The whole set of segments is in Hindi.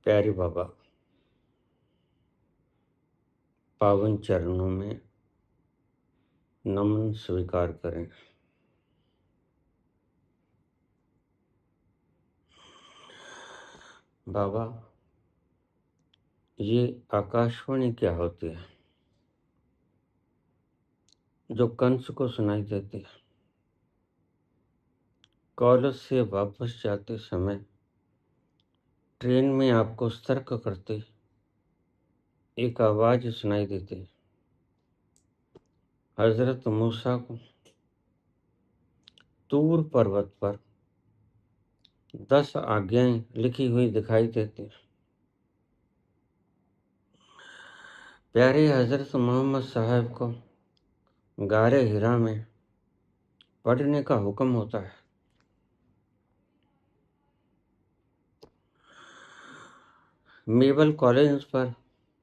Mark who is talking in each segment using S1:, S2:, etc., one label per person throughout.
S1: प्यारे बाबा, पावन चरणों में नमन स्वीकार करें। बाबा, ये आकाशवाणी क्या होती है जो कंस को सुनाई देती है? कॉलेज से वापस जाते समय ट्रेन में आपको सतर्क करती एक आवाज सुनाई देती। हजरत मूसा को तूर पर्वत पर 10 आज्ञाएं लिखी हुई दिखाई देती। प्यारे हजरत मोहम्मद साहब को गारे हिरा में पढ़ने का हुक्म होता है। मेबल कॉलेज पर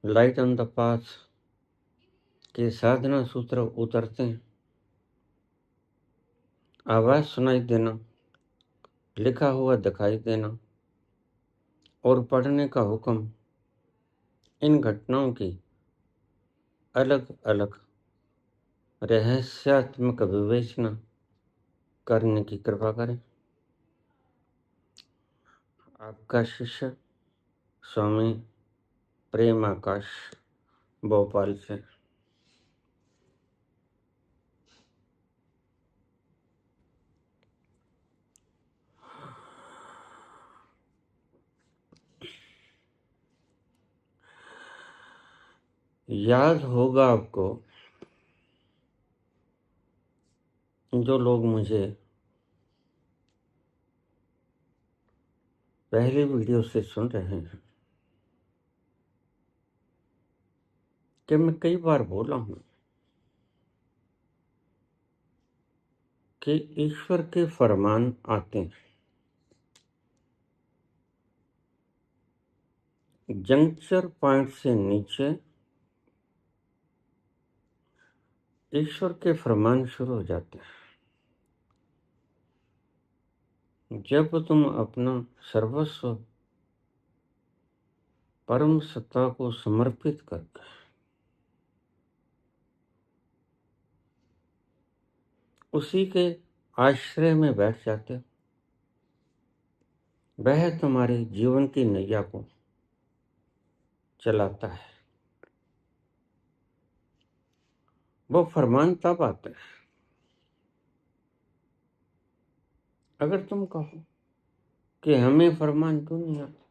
S1: लाइट ऑन द पाथ के साधना सूत्र उतरते हैं। आवाज सुनाई देना, लिखा हुआ दिखाई देना और पढ़ने का हुक्म, इन घटनाओं की अलग अलग रहस्यात्मक विवेचना करने की कृपा करें। आपका शिष्य स्वामी प्रेम आकाश, भोपाल से। याद होगा आपको, जो लोग मुझे पहले वीडियो से सुन रहे हैं, कि मैं कई बार बोला हूं कि ईश्वर के फरमान आते हैं। जंक्चर पॉइंट से नीचे ईश्वर के फरमान शुरू हो जाते हैं। जब तुम अपना सर्वस्व परम सत्ता को समर्पित करके उसी के आश्रय में बैठ जाते हो, वह तुम्हारे जीवन की नैया को चलाता है। वो फरमान तब आते हैं अगर तुम कहो कि हमें फरमान क्यों नहीं आता,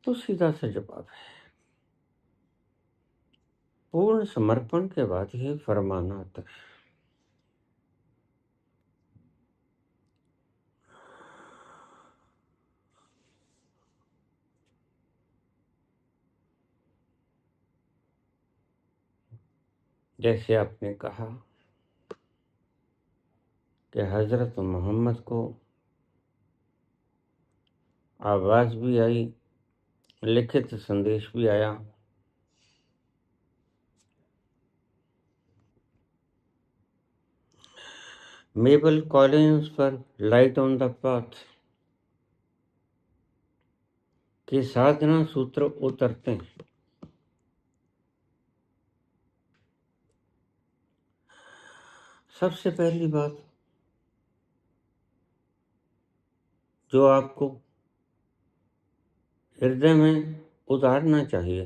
S1: तो सीधा सा जवाब है, पूर्ण समर्पण के बाद ही फरमान आता है। जैसे आपने कहा कि हजरत मोहम्मद को आवाज भी आई, लिखित संदेश भी आया। मेबल कॉलेज पर लाइट ऑन द पाथ के साधना सूत्र उतरते हैं। सबसे पहली बात जो आपको हृदय में उतारना चाहिए,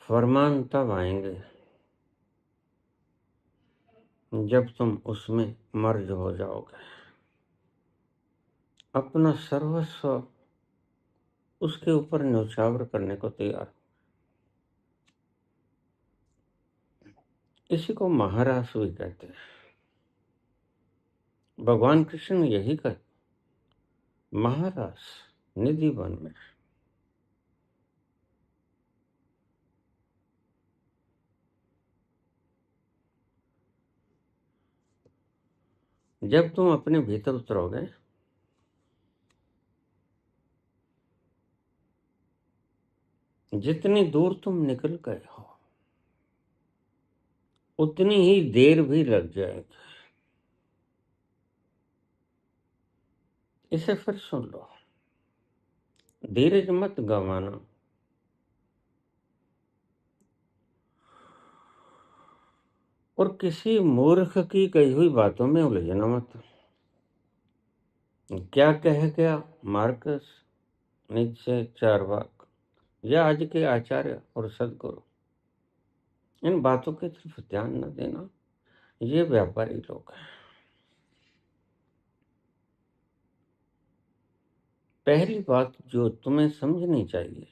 S1: फरमान तब आएंगे जब तुम उसमें मर्ज हो जाओगे, अपना सर्वस्व उसके ऊपर न्यौछावर करने को तैयार। इसी को महारास भी कहते हैं। भगवान कृष्ण यही कहते, महारास निधि वन में। जब तुम अपने भीतर उतरोगे, जितनी दूर तुम निकल गए हो उतनी ही देर भी लग जाएगी। इसे फिर सुन लो। धीरज मत गंवाना। और किसी मूर्ख की कही हुई बातों में उलझना मत। क्या कह गया मार्कस नीचे चारवाक या आज के आचार्य और सदगुरु, इन बातों की तरफ ध्यान न देना। ये व्यापारी लोग हैं। पहली बात जो तुम्हें समझनी चाहिए,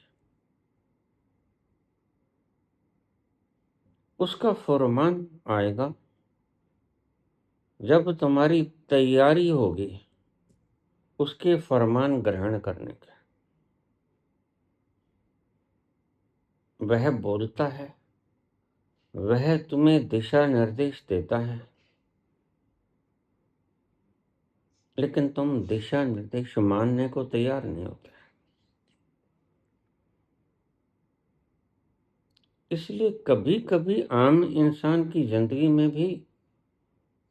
S1: उसका फरमान आएगा जब तुम्हारी तैयारी होगी उसके फरमान ग्रहण करने का। वह बोलता है, वह तुम्हें दिशा निर्देश देता है, लेकिन तुम दिशा निर्देश मानने को तैयार नहीं होते। इसलिए कभी कभी आम इंसान की जिंदगी में भी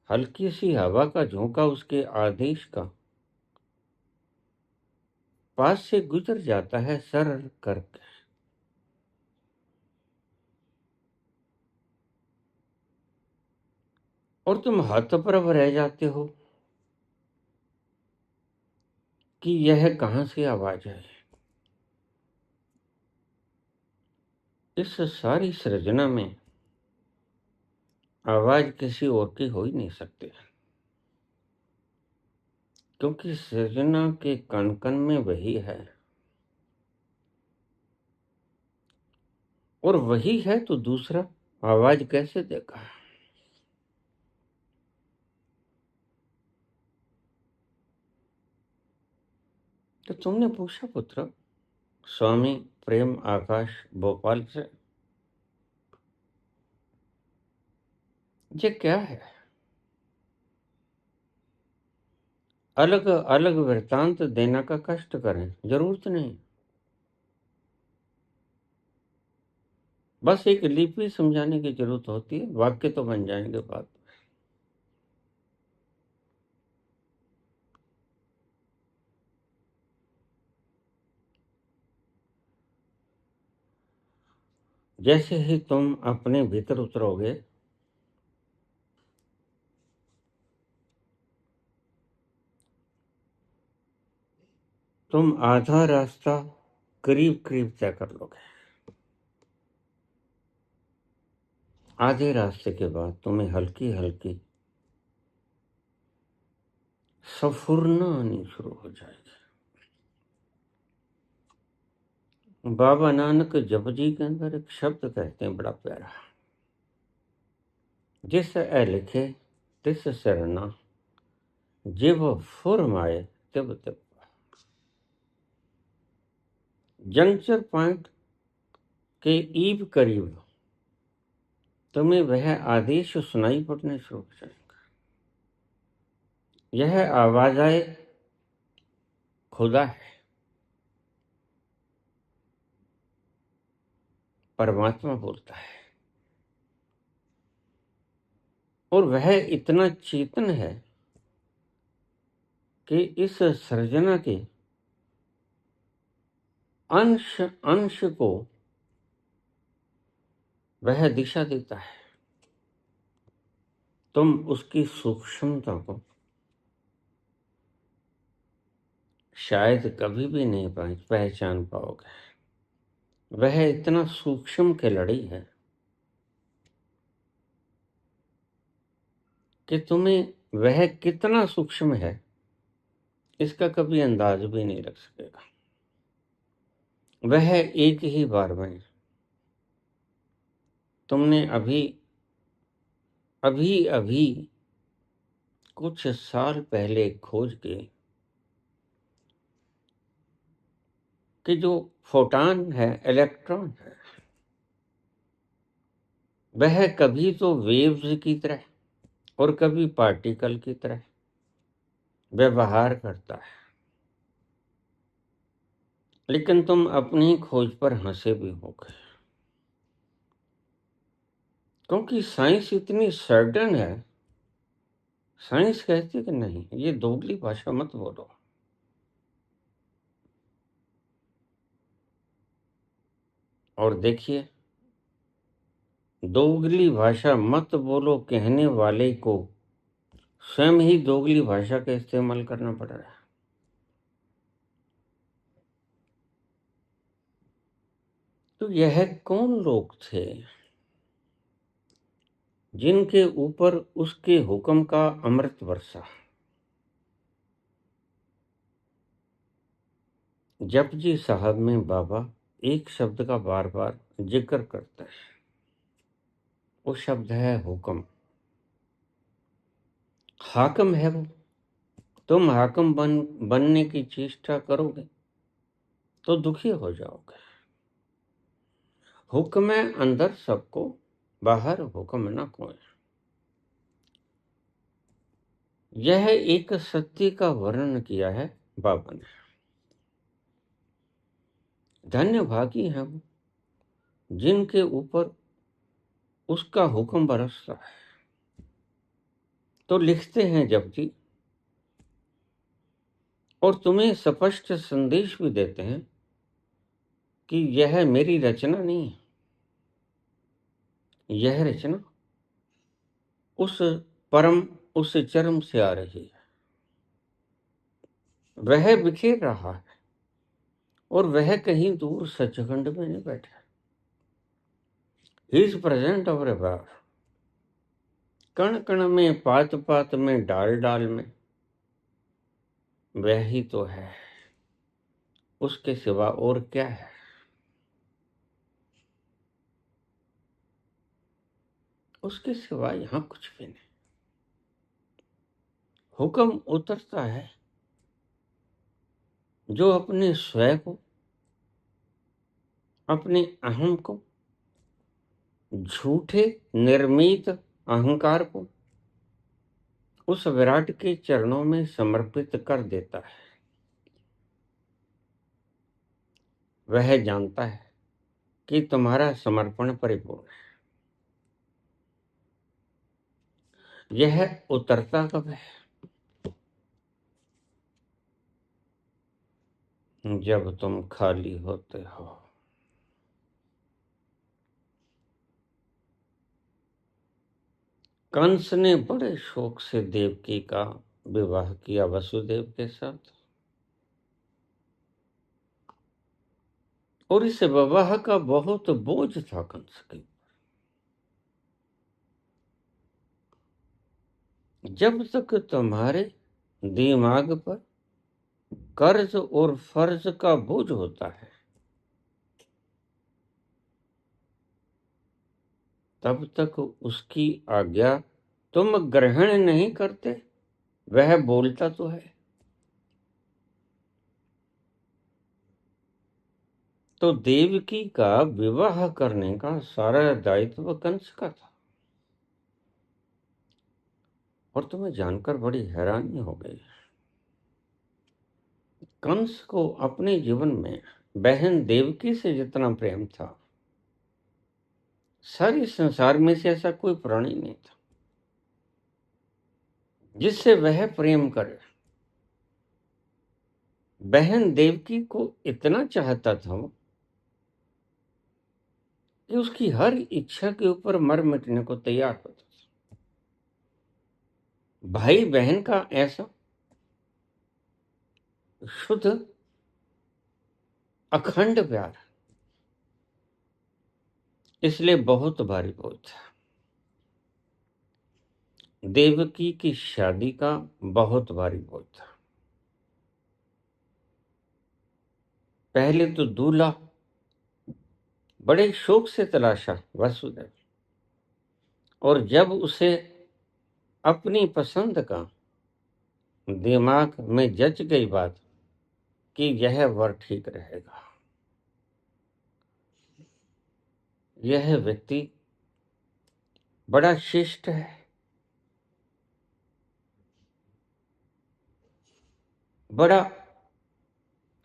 S1: हल्की सी हवा का झोंका उसके आदेश का पास से गुजर जाता है सरल करके। और तुम हतप्रभ रह जाते हो कि यह कहां से आवाज है। इस सारी सृजना में आवाज किसी और की हो ही नहीं सकती, क्योंकि सृजना के कण कण में वही है। और वही है तो दूसरा आवाज कैसे देगा। तो तुमने पूछा पुत्र स्वामी प्रेम आकाश भोपाल से, ये क्या है। अलग अलग वृत्तांत देने का कष्ट करें, जरूरत नहीं। बस एक लिपि समझाने की जरूरत होती है, वाक्य तो बन जाएंगे बात। जैसे ही तुम अपने भीतर उतरोगे, तुम आधा रास्ता करीब करीब तय कर लोगे। आधे रास्ते के बाद तुम्हें हल्की हल्की स्फुरना आनी शुरू हो जाएगी। बाबा नानक जपजी के अंदर एक शब्द कहते हैं बड़ा प्यारा, जिस ए लिखे तिस सरना, जिव फुरमाए तिब तिब। जंक्शन पॉइंट के ईब करीब तुम्हें वह आदेश सुनाई पड़ने शुरू हो जाएगा। यह आवाज़ खुदा है, परमात्मा बोलता है। और वह इतना चेतन है कि इस सृजना के अंश अंश को वह दिशा देता है। तुम उसकी सूक्ष्मता को शायद कभी भी नहीं पहचान पाओगे। वह इतना सूक्ष्म खिलाड़ी है कि तुम्हें वह कितना सूक्ष्म है इसका कभी अंदाज भी नहीं रख सकेगा। वह एक ही बार में तुमने अभी अभी अभी कुछ साल पहले खोज के कि जो फोटॉन है, इलेक्ट्रॉन है, वह कभी तो वेव्स की तरह और कभी पार्टिकल की तरह व्यवहार करता है। लेकिन तुम अपनी खोज पर हंसे भी होगे, क्योंकि साइंस इतनी सर्टन है। साइंस कहती कि नहीं, ये दोगली भाषा मत बोलो। और देखिए, दोगली भाषा मत बोलो कहने वाले को स्वयं ही दोगली भाषा का इस्तेमाल करना पड़ रहा है। तो यह कौन लोग थे जिनके ऊपर उसके हुक्म का अमृत बरसा? जपजी साहब में बाबा एक शब्द का बार बार जिक्र करते हैं, वो शब्द है हुक्म। हाकिम है वो। तुम हाकिम बनने की चेष्टा करोगे तो दुखी हो जाओगे। हुक्म है अंदर सबको, बाहर हुक्म न कोई। यह एक सत्य का वर्णन किया है बाबा ने। धन्य भागी हैं वो जिनके ऊपर उसका हुक्म बरसता है। तो लिखते हैं जपजी, और तुम्हें स्पष्ट संदेश भी देते हैं कि यह मेरी रचना नहीं है। यह रचना उस परम, उस चरम से आ रही है। वह बिखेर रहा है और वह कहीं दूर सचखंड में नहीं बैठा। ही इज प्रेजेंट एवरीवेयर, कण कण में, पात पात में, डाल डाल में। वह ही तो है, उसके सिवा और क्या है? उसके सिवा यहां कुछ भी नहीं। हुक्म उतरता है जो अपने स्वयं को, अपने अहम को, झूठे निर्मित अहंकार को उस विराट के चरणों में समर्पित कर देता है। वह जानता है कि तुम्हारा समर्पण परिपूर्ण है। यह उतरता कब है? जब तुम खाली होते हो। कंस ने बड़े शौक से देवकी का विवाह किया वसुदेव के साथ, और इस विवाह का बहुत बोझ था कंस के। जब तक तुम्हारे दिमाग पर कर्ज और फर्ज का बोझ होता है, तब तक उसकी आज्ञा तुम ग्रहण नहीं करते। वह बोलता तो है। तो देवकी का विवाह करने का सारा दायित्व कंस का था। और तुम्हें जानकर बड़ी हैरानी हो गई, कंस को अपने जीवन में बहन देवकी से जितना प्रेम था, सारे संसार में से ऐसा कोई प्राणी नहीं था जिससे वह प्रेम करे। बहन देवकी को इतना चाहता था वो कि उसकी हर इच्छा के ऊपर मर मिटने को तैयार होता था। भाई बहन का ऐसा शुद्ध अखंड प्यार इसलिए बहुत भारी बोझ था। देवकी की शादी का बहुत भारी बोझ था। पहले तो दूल्हा बड़े शौक से तलाशा वसुदेव, और जब उसे अपनी पसंद का दिमाग में जच गई बात कि यह वर ठीक रहेगा, यह व्यक्ति बड़ा शिष्ट है, बड़ा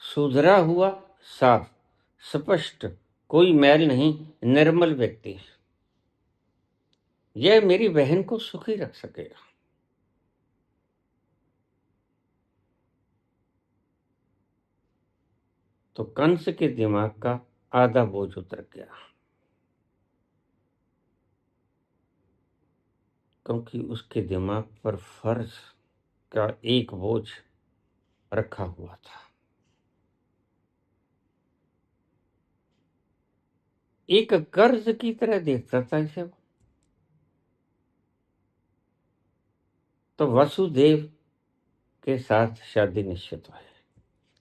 S1: सुधरा हुआ, साफ स्पष्ट, कोई मैल नहीं, निर्मल व्यक्ति है, यह मेरी बहन को सुखी रख सकेगा। तो कंस के दिमाग का आधा बोझ उतर गया, क्योंकि उसके दिमाग पर फर्ज का एक बोझ रखा हुआ था। एक कर्ज की तरह देखता था इसे वो। तो वसुदेव के साथ शादी निश्चित हुई।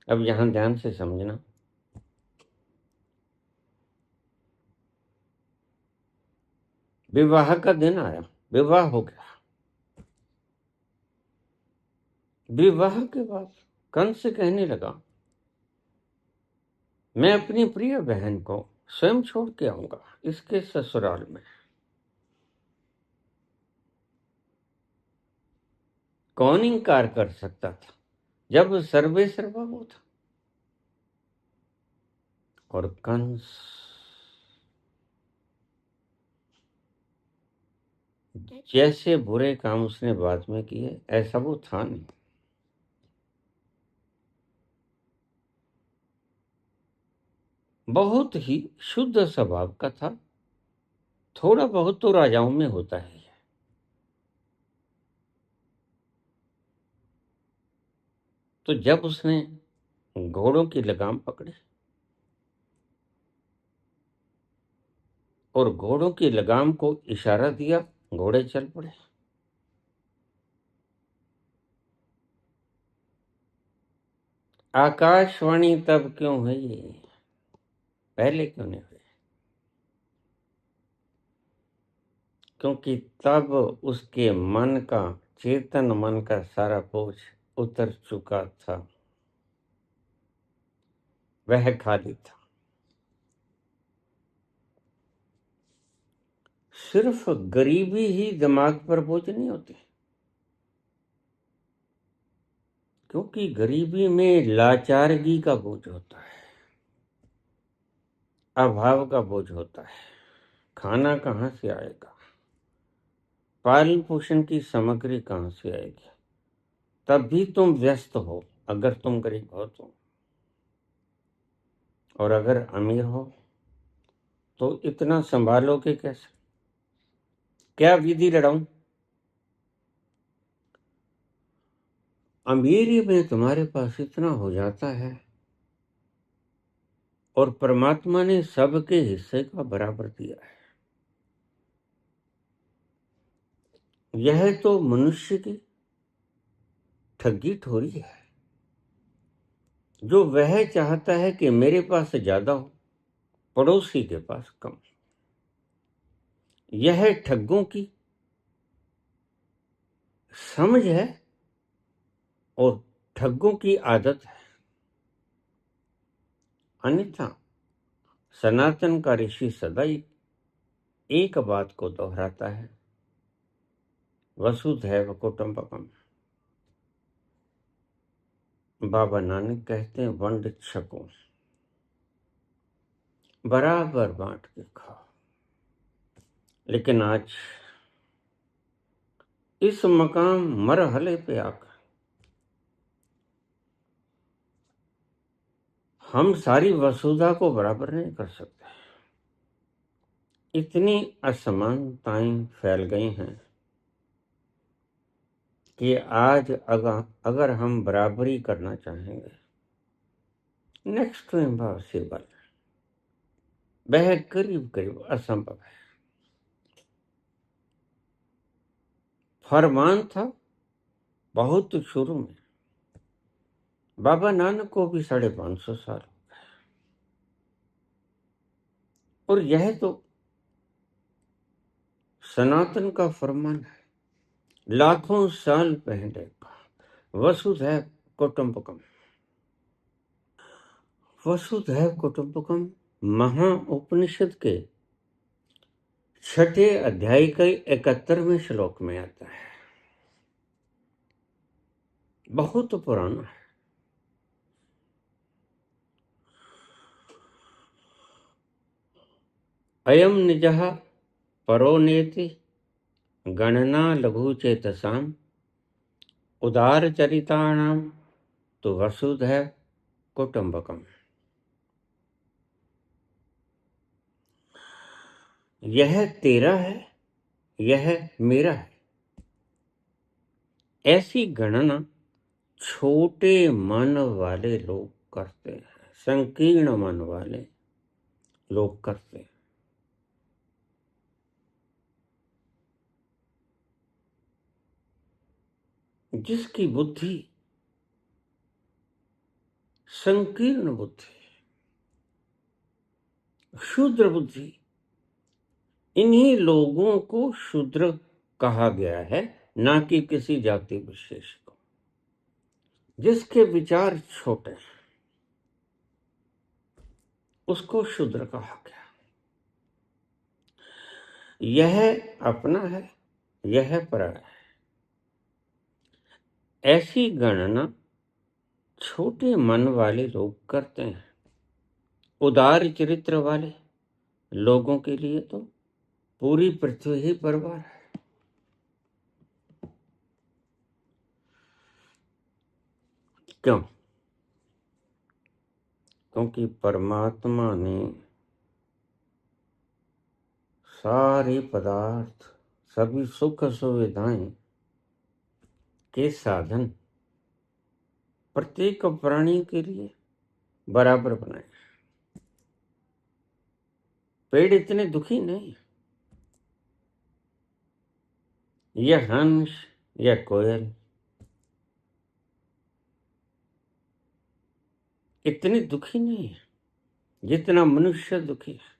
S1: अब यहां ध्यान से समझना, विवाह का दिन आया, विवाह हो गया। विवाह के बाद कंस से कहने लगा, मैं अपनी प्रिय बहन को स्वयं छोड़ के आऊंगा इसके ससुराल में। कौन इनकार कर सकता था जब सर्वे सर्वा वो था। और कंस जैसे बुरे काम उसने बाद में किए, ऐसा वो था नहीं। बहुत ही शुद्ध स्वभाव का था। थोड़ा बहुत तो राजाओं में होता है। तो जब उसने घोड़ों की लगाम पकड़ी और घोड़ों की लगाम को इशारा दिया, घोड़े चल पड़े। आकाशवाणी तब क्यों हुई, पहले क्यों नहीं हुई? क्योंकि तब उसके मन का, चेतन मन का सारा बोझ उतर चुका था, वह खाली था। सिर्फ गरीबी ही दिमाग पर बोझ नहीं होती, क्योंकि गरीबी में लाचारगी का बोझ होता है, अभाव का बोझ होता है। खाना कहाँ से आएगा, पालन पोषण की सामग्री कहाँ से आएगी? तब भी तुम व्यस्त हो अगर तुम गरीब हो तो। और अगर अमीर हो तो इतना संभालोगे कैसे? क्या विधि लड़ाऊं? अमीरी में तुम्हारे पास इतना हो जाता है और परमात्मा ने सबके हिस्से का बराबर दिया है। यह तो मनुष्य की ठगी ठोरी है, जो वह चाहता है कि मेरे पास ज्यादा हो, पड़ोसी के पास कम। यह ठगों की समझ है और ठगों की आदत है। अन्यथा सनातन का ऋषि सदा एक बात को दोहराता है, वसुधैव कुटुंबकम। बाबा नानक कहते हैं, वंड छको, बराबर बांट के खाओ। लेकिन आज इस मकाम मरहले पे आकर हम सारी वसुधा को बराबर नहीं कर सकते। इतनी असमानताएं फैल गई हैं कि आज अगर हम बराबरी करना चाहेंगे, नेक्स्ट टू इम्पॉसिबल, वह करीब करीब असंभव है। फरमान था बहुत शुरू में, बाबा नानक को भी 550 साल, और यह तो सनातन का फरमान है, लाखों साल पहले का। वसुधैव कुटुंबकम। वसुधैव कुटुंबकम महा उपनिषद के 6ठे अध्याय के 71वें श्लोक में आता है। बहुत पुराना है। अयम निजः परो नेति गणना लघु चेतसाम उदार चरिताणाम तो वसुधैव कुटुंबकम। यह तेरा है, यह मेरा है, ऐसी गणना छोटे मन वाले लोग करते हैं, संकीर्ण मन वाले लोग करते हैं। जिसकी बुद्धि संकीर्ण बुद्धि, शूद्र बुद्धि, इन्हीं लोगों को शूद्र कहा गया है, ना कि किसी जाति विशेष को। जिसके विचार छोटे हैं उसको शूद्र कहा गया। यह अपना है, यह पराया है, ऐसी गणना छोटे मन वाले लोग करते हैं। उदार चरित्र वाले लोगों के लिए तो पूरी पृथ्वी ही बर्बाद है। क्यों? क्योंकि परमात्मा ने सारे पदार्थ, सभी सुख सुविधाएं के साधन प्रत्येक प्राणी के लिए बराबर बनाए। पेड़ इतने दुखी नहीं, यह हंस या कोयल इतने दुखी नहीं है जितना मनुष्य दुखी है।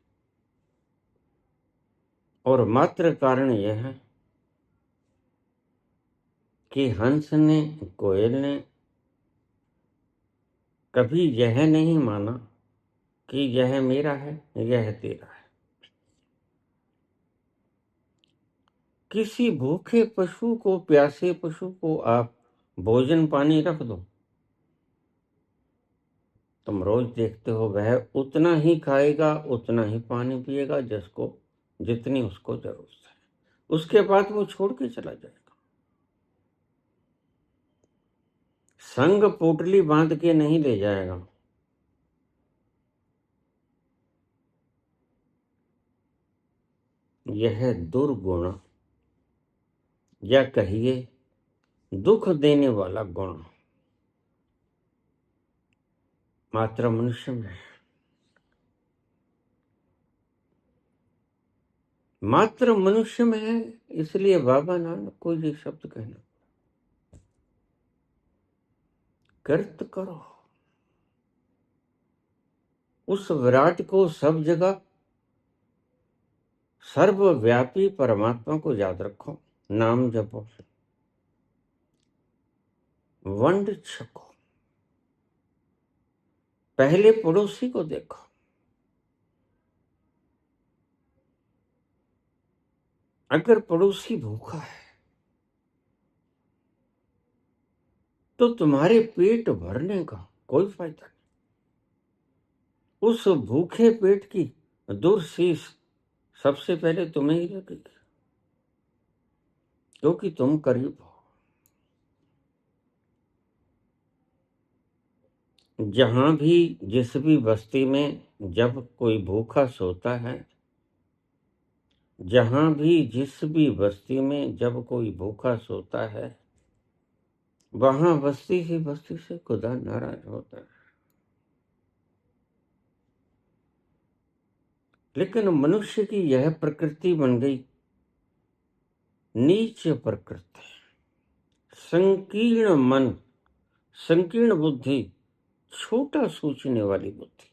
S1: और मात्र कारण यह है कि हंस ने, कोयल ने कभी यह नहीं माना कि यह मेरा है, यह तेरा है। किसी भूखे पशु को, प्यासे पशु को आप भोजन पानी रख दो, तुम रोज देखते हो वह उतना ही खाएगा, उतना ही पानी पिएगा जितनी उसको जरूरत है। उसके बाद वो छोड़ के चला जाएगा। संग पोटली बांध के नहीं ले जाएगा। यह दुर्गुण या कहिए दुख देने वाला गुण मात्र मनुष्य में है। मात्र मनुष्य में है, इसलिए बाबा नानक को ये शब्द कहना, कृत करो। उस विराट को सब जगह सर्वव्यापी परमात्मा को याद रखो, नाम जपो, वंड छको, पहले पड़ोसी को देखो। अगर पड़ोसी भूखा है तो तुम्हारे पेट भरने का कोई फायदा नहीं। उस भूखे पेट की दुर्शीष सबसे पहले तुम्हें ही लगेगी, क्योंकि तुम करीब हो। जहां भी, जिस भी बस्ती में जब कोई भूखा सोता है, जहां भी जिस भी बस्ती में जब कोई भूखा सोता है, वहां बस्ती ही बस्ती से खुदा नाराज होता है। लेकिन मनुष्य की यह प्रकृति बन गई नीच प्रकृति, संकीर्ण मन, संकीर्ण बुद्धि, छोटा सोचने वाली बुद्धि।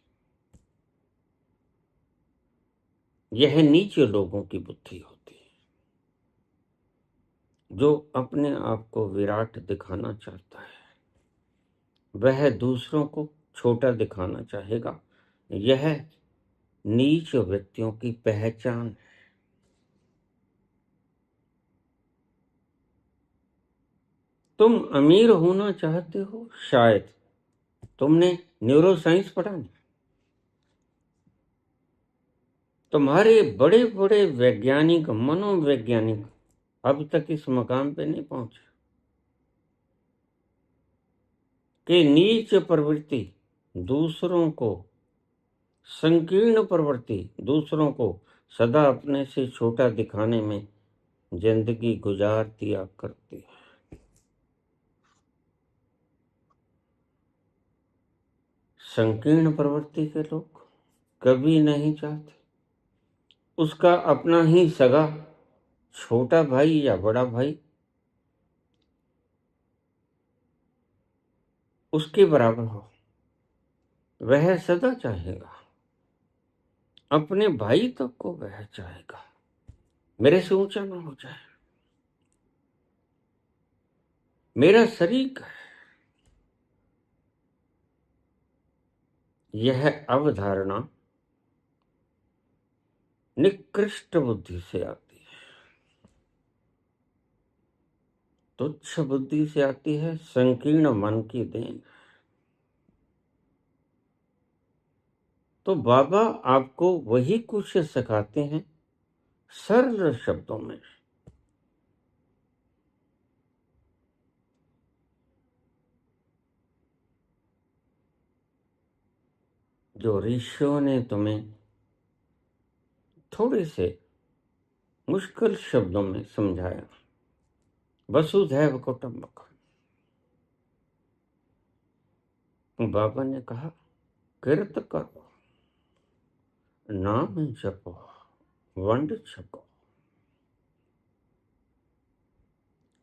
S1: यह नीचे लोगों की बुद्धि होती है। जो अपने आप को विराट दिखाना चाहता है वह दूसरों को छोटा दिखाना चाहेगा। यह नीच व्यक्तियों की पहचान है। तुम अमीर होना चाहते हो, शायद तुमने न्यूरोसाइंस पढ़ा नहीं। तुम्हारे बड़े बड़े वैज्ञानिक, मनोवैज्ञानिक अब तक इस मकाम पे नहीं पहुंचे कि नीच प्रवृत्ति दूसरों को, संकीर्ण प्रवृत्ति दूसरों को सदा अपने से छोटा दिखाने में जिंदगी गुजार दिया करती है। संकीर्ण प्रवृत्ति के लोग कभी नहीं चाहते उसका अपना ही सगा छोटा भाई या बड़ा भाई उसके बराबर हो। वह सदा चाहेगा अपने भाई तक को, वह चाहेगा मेरे से ऊंचा ना हो जाए, मेरा शरीक है। यह अवधारणा निकृष्ट बुद्धि से आती है, तुच्छ बुद्धि से आती है, संकीर्ण मन की देन। तो बाबा आपको वही कुछ सिखाते हैं सरल शब्दों में। जो ऋषियों ने तुम्हें थोड़े से मुश्किल शब्दों में समझाया, वसुधैव कुटुंबकम। बाबा ने कहा कृत करो, नाम जपो, वंड छको।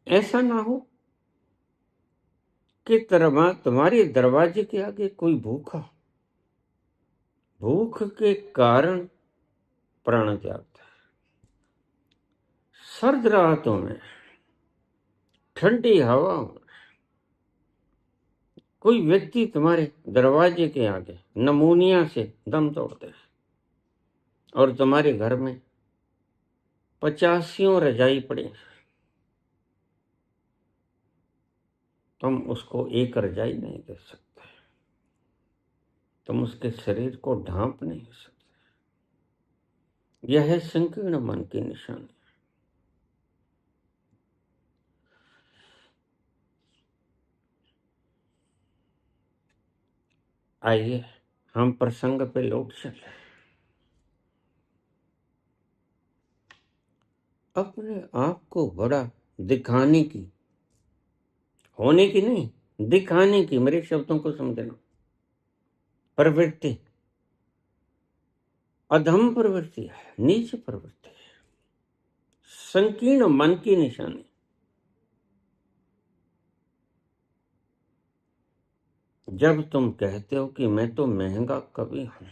S1: ऐसा ना हो कि तुम्हारे दरवाजे के आगे कोई भूखा, भूख के कारण प्राण त्यागता है। सर्द रातों में, ठंडी हवा में कोई व्यक्ति तुम्हारे दरवाजे के आगे नमूनिया से दम तोड़ते हैं और तुम्हारे घर में 85 रजाई पड़े, तुम उसको एक रजाई नहीं दे सकते, तुम उसके शरीर को ढांप नहीं सकते। यह है संकीर्ण मन की निशानी। आइए हम प्रसंग पे लौट चले। अपने आप को बड़ा दिखाने की, होने की नहीं, दिखाने की, मेरे शब्दों को समझना, प्रवृत्ति अधम प्रवृत्ति है, नीच प्रवृत्ति है, संकीर्ण मन की निशानी। जब तुम कहते हो कि मैं तो महंगा कवि हूं,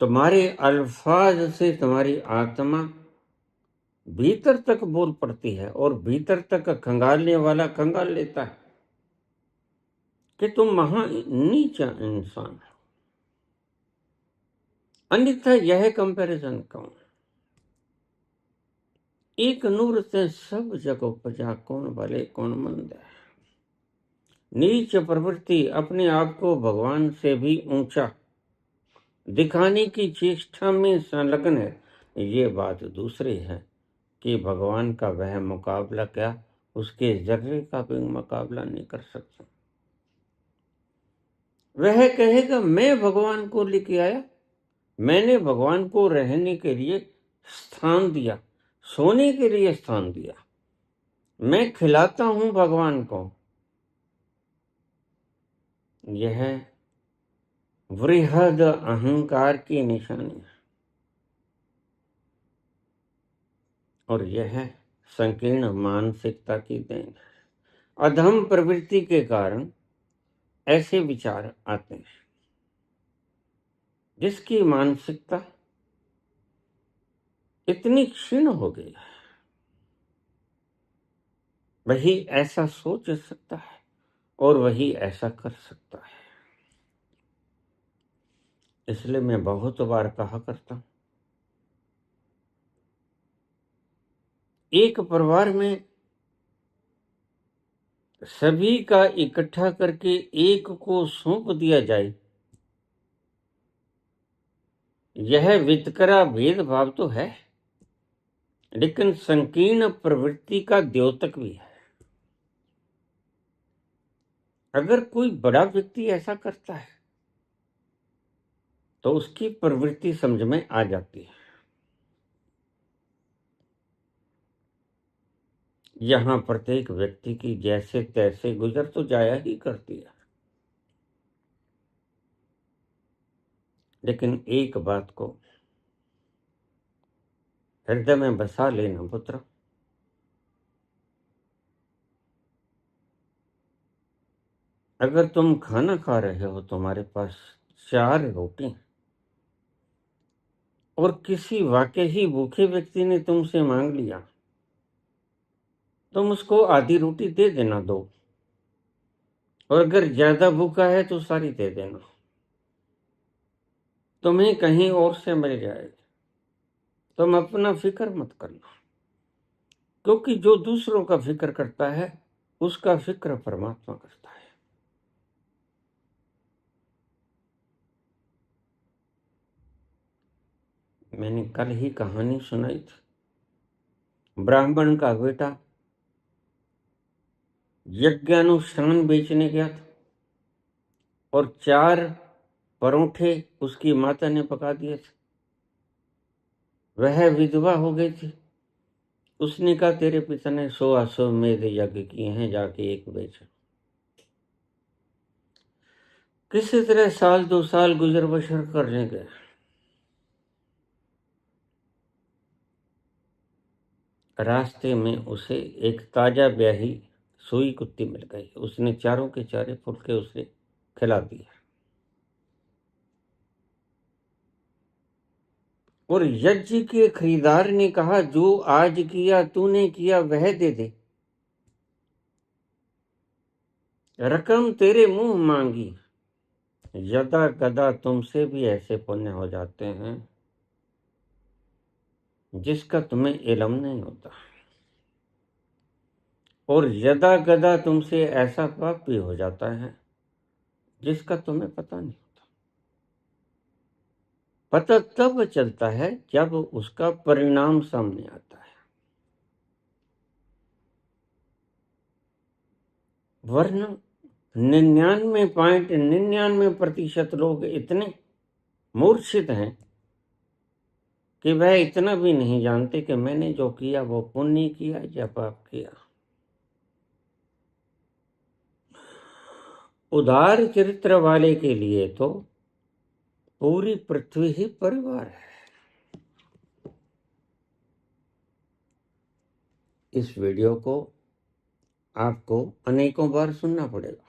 S1: तुम्हारे अल्फाज से तुम्हारी आत्मा भीतर तक बोल पड़ती है और भीतर तक खंगालने वाला खंगाल लेता है कि तुम महा नीचा इंसान हो। अन्यथा यह कंपैरिजन कौन? एक नूर से सब जग उपजा, कौन भले कौन मंद है। नीच प्रवृत्ति अपने आप को भगवान से भी ऊंचा दिखाने की चेष्टा में संलग्न है। ये बात दूसरी है कि भगवान का वह मुकाबला क्या उसके जर्रे का भी मुकाबला नहीं कर सकता। वह कहेगा मैं भगवान को लेके आया, मैंने भगवान को रहने के लिए स्थान दिया, सोने के लिए स्थान दिया, मैं खिलाता हूं भगवान को। यह वृहद अहंकार की निशानी है और यह संकीर्ण मानसिकता की देन है। अधम प्रवृत्ति के कारण ऐसे विचार आते हैं। जिसकी मानसिकता इतनी क्षीण हो गई है, वही ऐसा सोच सकता है और वही ऐसा कर सकता है। इसलिए मैं बहुत बार कहा करता हूं, एक परिवार में सभी का इकट्ठा करके एक को सौंप दिया जाए, यह वितकरा भेदभाव तो है, लेकिन संकीर्ण प्रवृत्ति का द्योतक भी है। अगर कोई बड़ा व्यक्ति ऐसा करता है तो उसकी प्रवृत्ति समझ में आ जाती है। यहाँ प्रत्येक व्यक्ति की जैसे तैसे गुजर तो जाया ही करती है, लेकिन एक बात को हृदय में बसा लेना पुत्र, अगर तुम खाना खा रहे हो, तुम्हारे पास 4 रोटी और किसी वाकई ही भूखे व्यक्ति ने तुमसे मांग लिया, तुम उसको आधी रोटी दे देना, दो, और अगर ज्यादा भूखा है तो सारी दे देना, तुम्हें कहीं और से मिल जाएगी। तुम अपना फिक्र मत करना, क्योंकि जो दूसरों का फिक्र करता है उसका फिक्र परमात्मा करता है। मैंने कल ही कहानी सुनाई थी। ब्राह्मण का बेटा यज्ञानुष्ठान बेचने गया था और 4 परोठे उसकी माता ने पका दिए थे। वह विधवा हो गई थी। उसने कहा, तेरे पिता ने 100 मेरे यज्ञ किए हैं, जाके एक बेच। किसी तरह 1-2 साल गुजर बसर करने गए। रास्ते में उसे एक ताजा ब्याही सोई कुत्ती मिल गई। उसने चारों के चारे फुलके उसे खिला दिए और यज्ञ के खरीदार ने कहा, जो आज किया तूने किया वह दे दे, रकम तेरे मुंह मांगी। यदा कदा तुमसे भी ऐसे पुण्य हो जाते हैं जिसका तुम्हें इल्म नहीं होता, और यदा कदा तुमसे ऐसा पाप भी हो जाता है जिसका तुम्हें पता नहीं होता। पता तब चलता है जब उसका परिणाम सामने आता है, वरना 99.99% लोग इतने मूर्छित हैं कि वह इतना भी नहीं जानते कि मैंने जो किया वो पुण्य किया या पाप किया। उदार चरित्र वाले के लिए तो पूरी पृथ्वी ही परिवार है। इस वीडियो को आपको अनेकों बार सुनना पड़ेगा।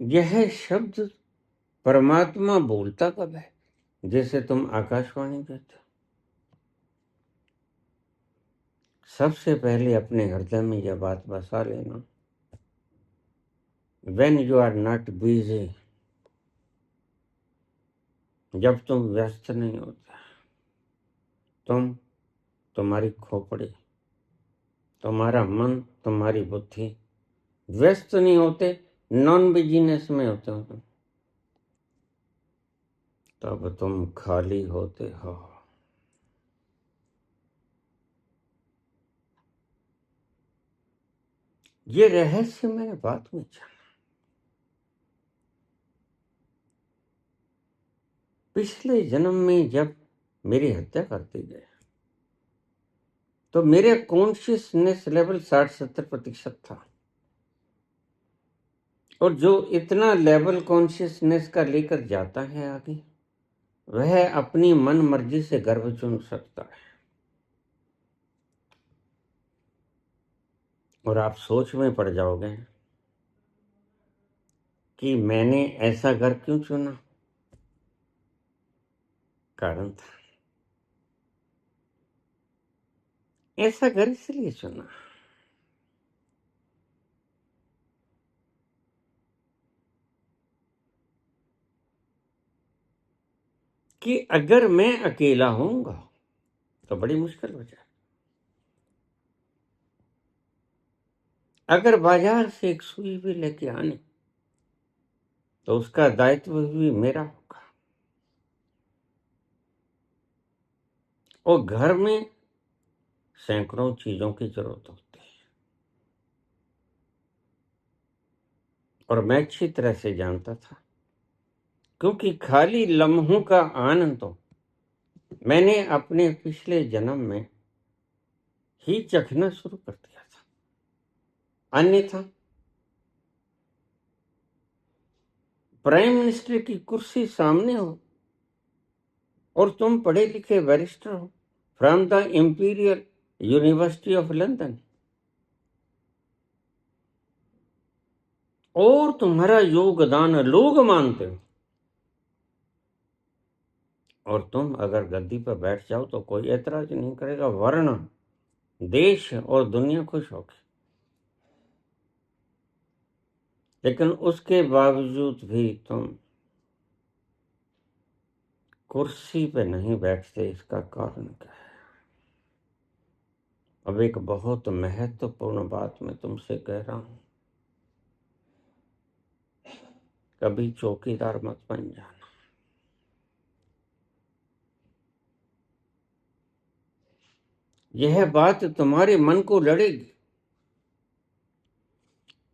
S1: यह शब्द परमात्मा बोलता कब है? जैसे तुम आकाशवाणी कहते हो। सबसे पहले अपने हृदय में यह बात बसा लेना, when you are not busy, जब तुम व्यस्त नहीं होते, तुम्हारी खोपड़ी, तुम्हारा मन, तुम्हारी बुद्धि व्यस्त नहीं होते, नॉन बिजीनेस में होते हो, तब तुम खाली होते हो। ये रहस्य मैंने बाद में जाना। पिछले जन्म में जब मेरी हत्या करते गए तो मेरे कॉन्शियसनेस लेवल 60-70% था, और जो इतना लेवल कॉन्शियसनेस का लेकर जाता है आगे, वह अपनी मन मर्जी से गर्भ चुन सकता है। और आप सोच में पड़ जाओगे कि मैंने ऐसा घर क्यों चुना। कारण था, ऐसा घर इसलिए चुना कि अगर मैं अकेला होऊंगा तो बड़ी मुश्किल हो जाए। अगर बाजार से एक सुई भी लेके आनी तो उसका दायित्व भी मेरा होगा। और घर में सैकड़ों चीजों की जरूरत होती है। और मैं अच्छी तरह से जानता था, क्योंकि खाली लम्हों का आनंद तो मैंने अपने पिछले जन्म में ही चखना शुरू कर दिया था। अन्यथा प्राइम मिनिस्टर की कुर्सी सामने हो और तुम पढ़े लिखे बैरिस्टर हो from the imperial university of London, और तुम्हारा योगदान लोग मानते हो, और तुम अगर गद्दी पर बैठ जाओ तो कोई ऐतराज नहीं करेगा, वरना देश और दुनिया खुश होगी। लेकिन उसके बावजूद भी तुम कुर्सी पे नहीं बैठते, इसका कारण क्या है? अब एक बहुत महत्वपूर्ण बात मैं तुमसे कह रहा हूं, कभी चौकीदार मत बन जाना। यह बात तुम्हारे मन को लड़ेगी।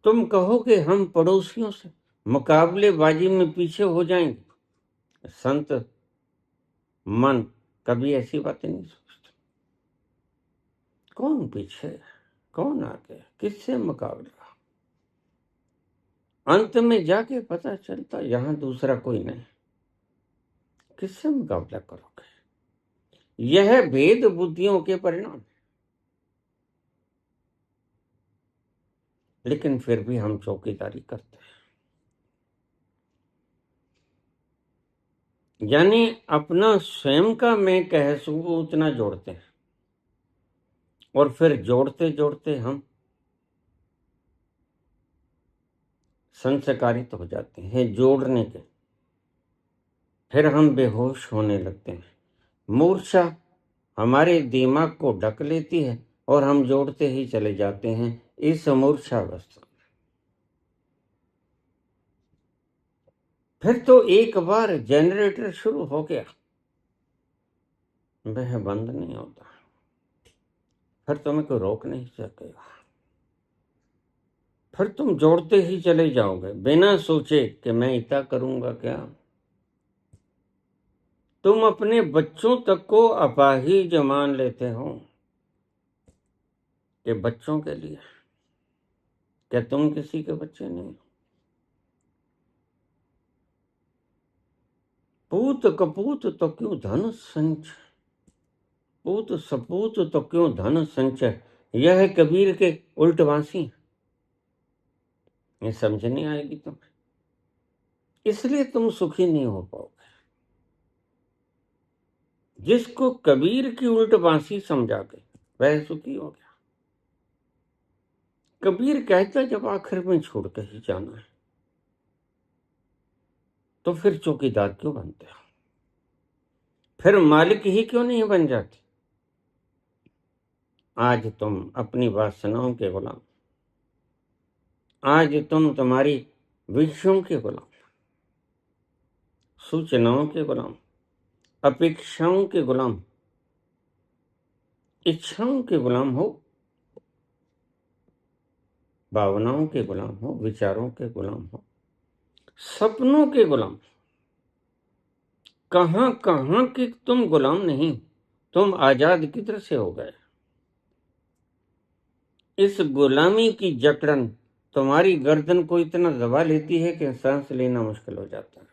S1: तुम कहोगे हम पड़ोसियों से मुकाबलेबाजी में पीछे हो जाएंगे। संत मन कभी ऐसी बातें नहीं सोचते। कौन पीछे, कौन आगे, किससे मुकाबला? अंत में जाके पता चलता यहां दूसरा कोई नहीं, किससे मुकाबला करोगे? यह भेद बुद्धियों के परिणाम। लेकिन फिर भी हम चौकीदारी करते हैं, यानी अपना स्वयं का मैं कह सकूं उतना जोड़ते हैं, और फिर जोड़ते जोड़ते हम संस्कारित हो जाते हैं जोड़ने के। फिर हम बेहोश होने लगते हैं, मूर्छा हमारे दिमाग को ढक लेती है और हम जोड़ते ही चले जाते हैं इस मूर्छावस्था। फिर तो एक बार जनरेटर शुरू हो गया, वह बंद नहीं होता, फिर तुम्हें कोई रोक नहीं सकेगा। फिर तुम जोड़ते ही चले जाओगे बिना सोचे कि मैं इतना करूंगा क्या। तुम अपने बच्चों तक को अपाहिज मान लेते हो कि बच्चों के लिए, क्या तुम किसी के बच्चे नहीं? पूत कपूत तो क्यों धन संचय, पूत सपूत तो क्यों धन संचय, यह है कबीर के उल्टवासी। ये समझ नहीं आएगी तुम्हें, इसलिए तुम सुखी नहीं हो पाओगे। जिसको कबीर की उल्टवासी समझा के वह सुखी हो गया। कबीर कहता जब आखिर में छोड़ के ही जाना है तो फिर चौकीदार क्यों बनते हो, फिर मालिक ही क्यों नहीं बन जाते? आज तुम अपनी वासनाओं के गुलाम, आज तुम तुम्हारी विषयों के गुलाम, सूचनाओं के गुलाम, अपेक्षाओं के गुलाम, इच्छाओं के गुलाम हो, भावनाओं के गुलाम हो, विचारों के गुलाम हो, सपनों के गुलाम। कहां कहां के तुम गुलाम नहीं, तुम आजाद किधर से हो गए? इस गुलामी की जकड़न तुम्हारी गर्दन को इतना दबा लेती है कि सांस लेना मुश्किल हो जाता है।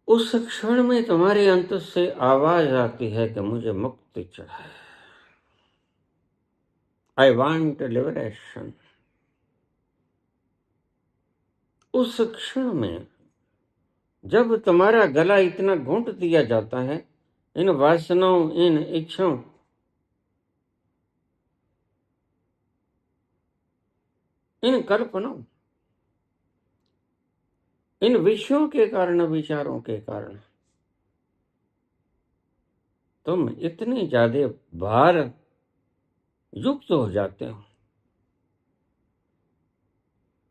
S1: उस क्षण में तुम्हारे अंत से आवाज आती है कि मुझे मुक्ति चाहिए, आई वांट लिबरेशन। उस क्षण में जब तुम्हारा गला इतना घोंट दिया जाता है इन वासनाओं, इन इच्छाओं, इन कल्पनाओं, इन विषयों के कारण, विचारों के कारण तुम इतने ज्यादा भार युक्त हो जाते हो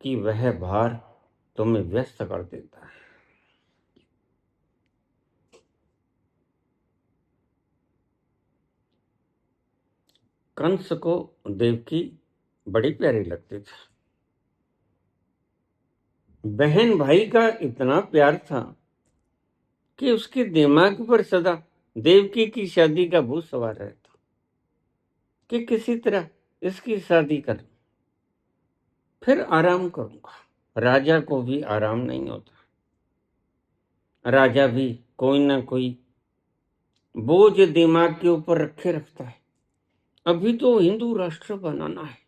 S1: कि वह भार तुम्हें व्यस्त कर देता है। कंस को देवकी बड़ी प्यारी लगती थी, बहन भाई का इतना प्यार था कि उसके दिमाग पर सदा देवकी की शादी का भूत सवार रहता कि किसी तरह इसकी शादी कर, फिर आराम करूंगा। राजा को भी आराम नहीं होता। राजा भी कोई ना कोई बोझ दिमाग के ऊपर रखे रखता है। अभी तो हिंदू राष्ट्र बनाना है,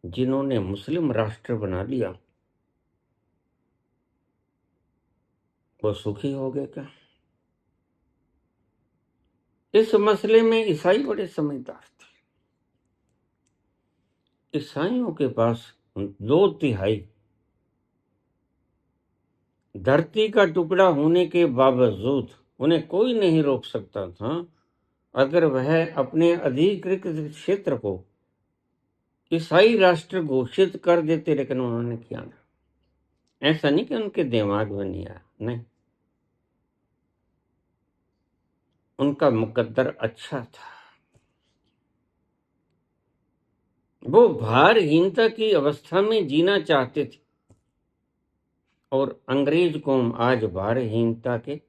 S1: जिन्होंने मुस्लिम राष्ट्र बना लिया वो सुखी हो गए क्या? इस मसले में ईसाई बड़े समझदार थे। ईसाइयों के पास 2/3 धरती का टुकड़ा होने के बावजूद उन्हें कोई नहीं रोक सकता था अगर वह अपने अधिकृत क्षेत्र को ईसाई राष्ट्र घोषित कर देते, लेकिन उन्होंने किया ना। ऐसा नहीं कि उनके दिमाग में नहीं आया, नहीं, उनका मुकद्दर अच्छा था। वो भारहीनता की अवस्था में जीना चाहते थे और अंग्रेज कौम आज भारहीनता के,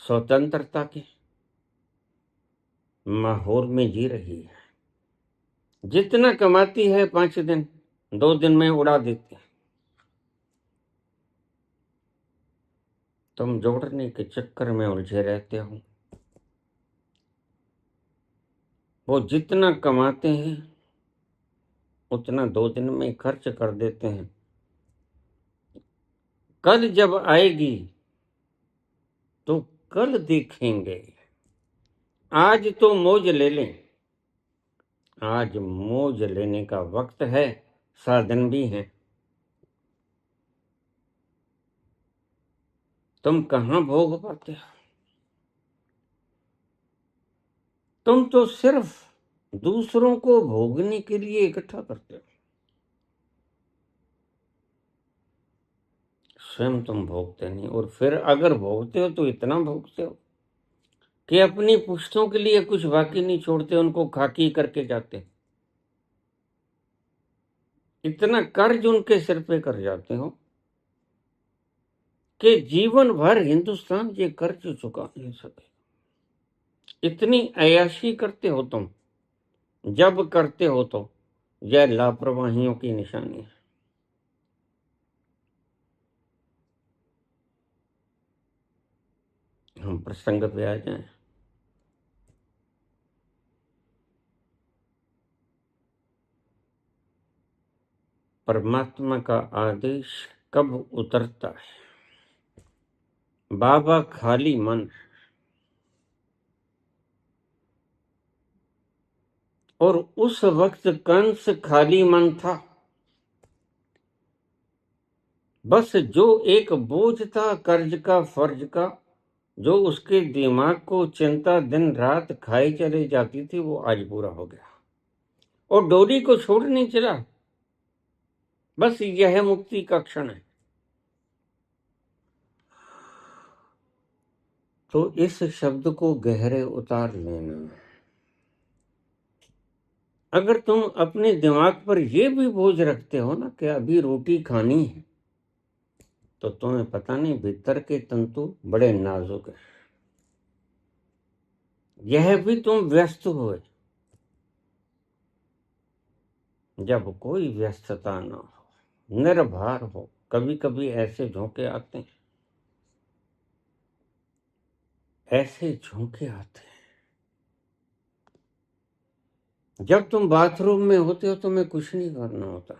S1: स्वतंत्रता के माहौल में जी रही है। जितना कमाती है 5 दिन 2 दिन में उड़ा देती है। तुम जोड़ने के चक्कर में उलझे रहते हो। वो जितना कमाते हैं उतना 2 दिन में खर्च कर देते हैं। कल जब आएगी तो कल देखेंगे। आज तो मौज ले लें। आज मौज लेने का वक्त है, साधन भी हैं। तुम कहां भोग पाते हो? तुम तो सिर्फ दूसरों को भोगने के लिए इकट्ठा करते हो। स्वयं तुम भोगते नहीं, और फिर अगर भोगते हो तो इतना भोगते हो कि अपनी पुश्तों के लिए कुछ बाकी नहीं छोड़ते, उनको खाकी करके जाते। इतना कर्ज उनके सिर पे कर जाते हो कि जीवन भर हिंदुस्तान ये कर्ज चुका नहीं सके। इतनी अय्याशी करते हो तुम। जब करते हो तो यह लापरवाहियों की निशानी है। हम प्रसंग पे आ जाएं। परमात्मा का आदेश कब उतरता है? बाबा खाली मन, और उस वक्त कंस खाली मन था। बस जो एक बोझ था कर्ज का, फर्ज का, जो उसके दिमाग को चिंता दिन रात खाई चली जाती थी, वो आज पूरा हो गया और डोरी को छोड़ नहीं चला। बस यह मुक्ति का क्षण है। तो इस शब्द को गहरे उतार लेना। अगर तुम अपने दिमाग पर यह भी बोझ रखते हो ना कि अभी रोटी खानी है, तो तुम्हें पता नहीं भीतर के तंतु बड़े नाजुक है। यह भी तुम व्यस्त हुए जब कोई व्यस्तता ना हो, निर्भर हो। कभी कभी ऐसे झोंके आते हैं, ऐसे झोंके आते हैं। जब तुम बाथरूम में होते हो तुम्हें कुछ नहीं करना होता।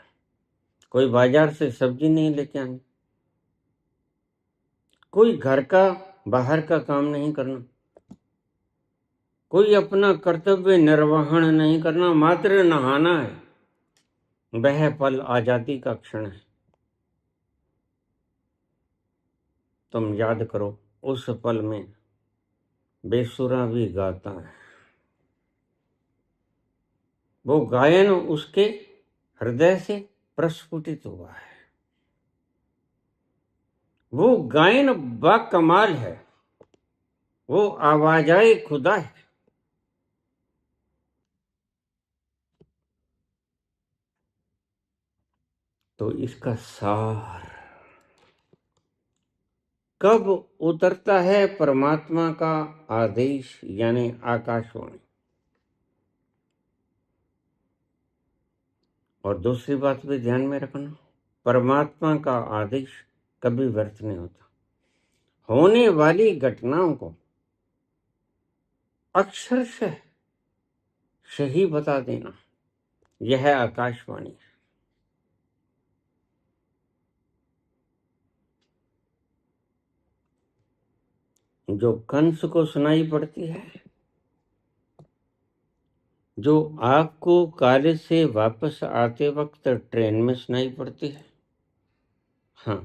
S1: कोई बाजार से सब्जी नहीं लेके आनी, कोई घर का बाहर का काम नहीं करना, कोई अपना कर्तव्य निर्वहन नहीं करना, मात्र नहाना है। वह पल आजादी का क्षण है। तुम याद करो, उस पल में बेसुरा भी गाता है। वो गायन उसके हृदय से प्रस्फुटित हुआ है। वो गायन बाकमाल है। वो आवाजाए खुदा है। तो इसका सार कब उतरता है परमात्मा का आदेश यानी आकाशवाणी। और दूसरी बात भी ध्यान में रखना, परमात्मा का आदेश कभी व्यर्थ नहीं होता। होने वाली घटनाओं को अक्षरशः सही बता देना, यह है आकाशवाणी। जो कंस को सुनाई पड़ती है, जो आपको कॉलेज से वापस आते वक्त ट्रेन में सुनाई पड़ती है, हाँ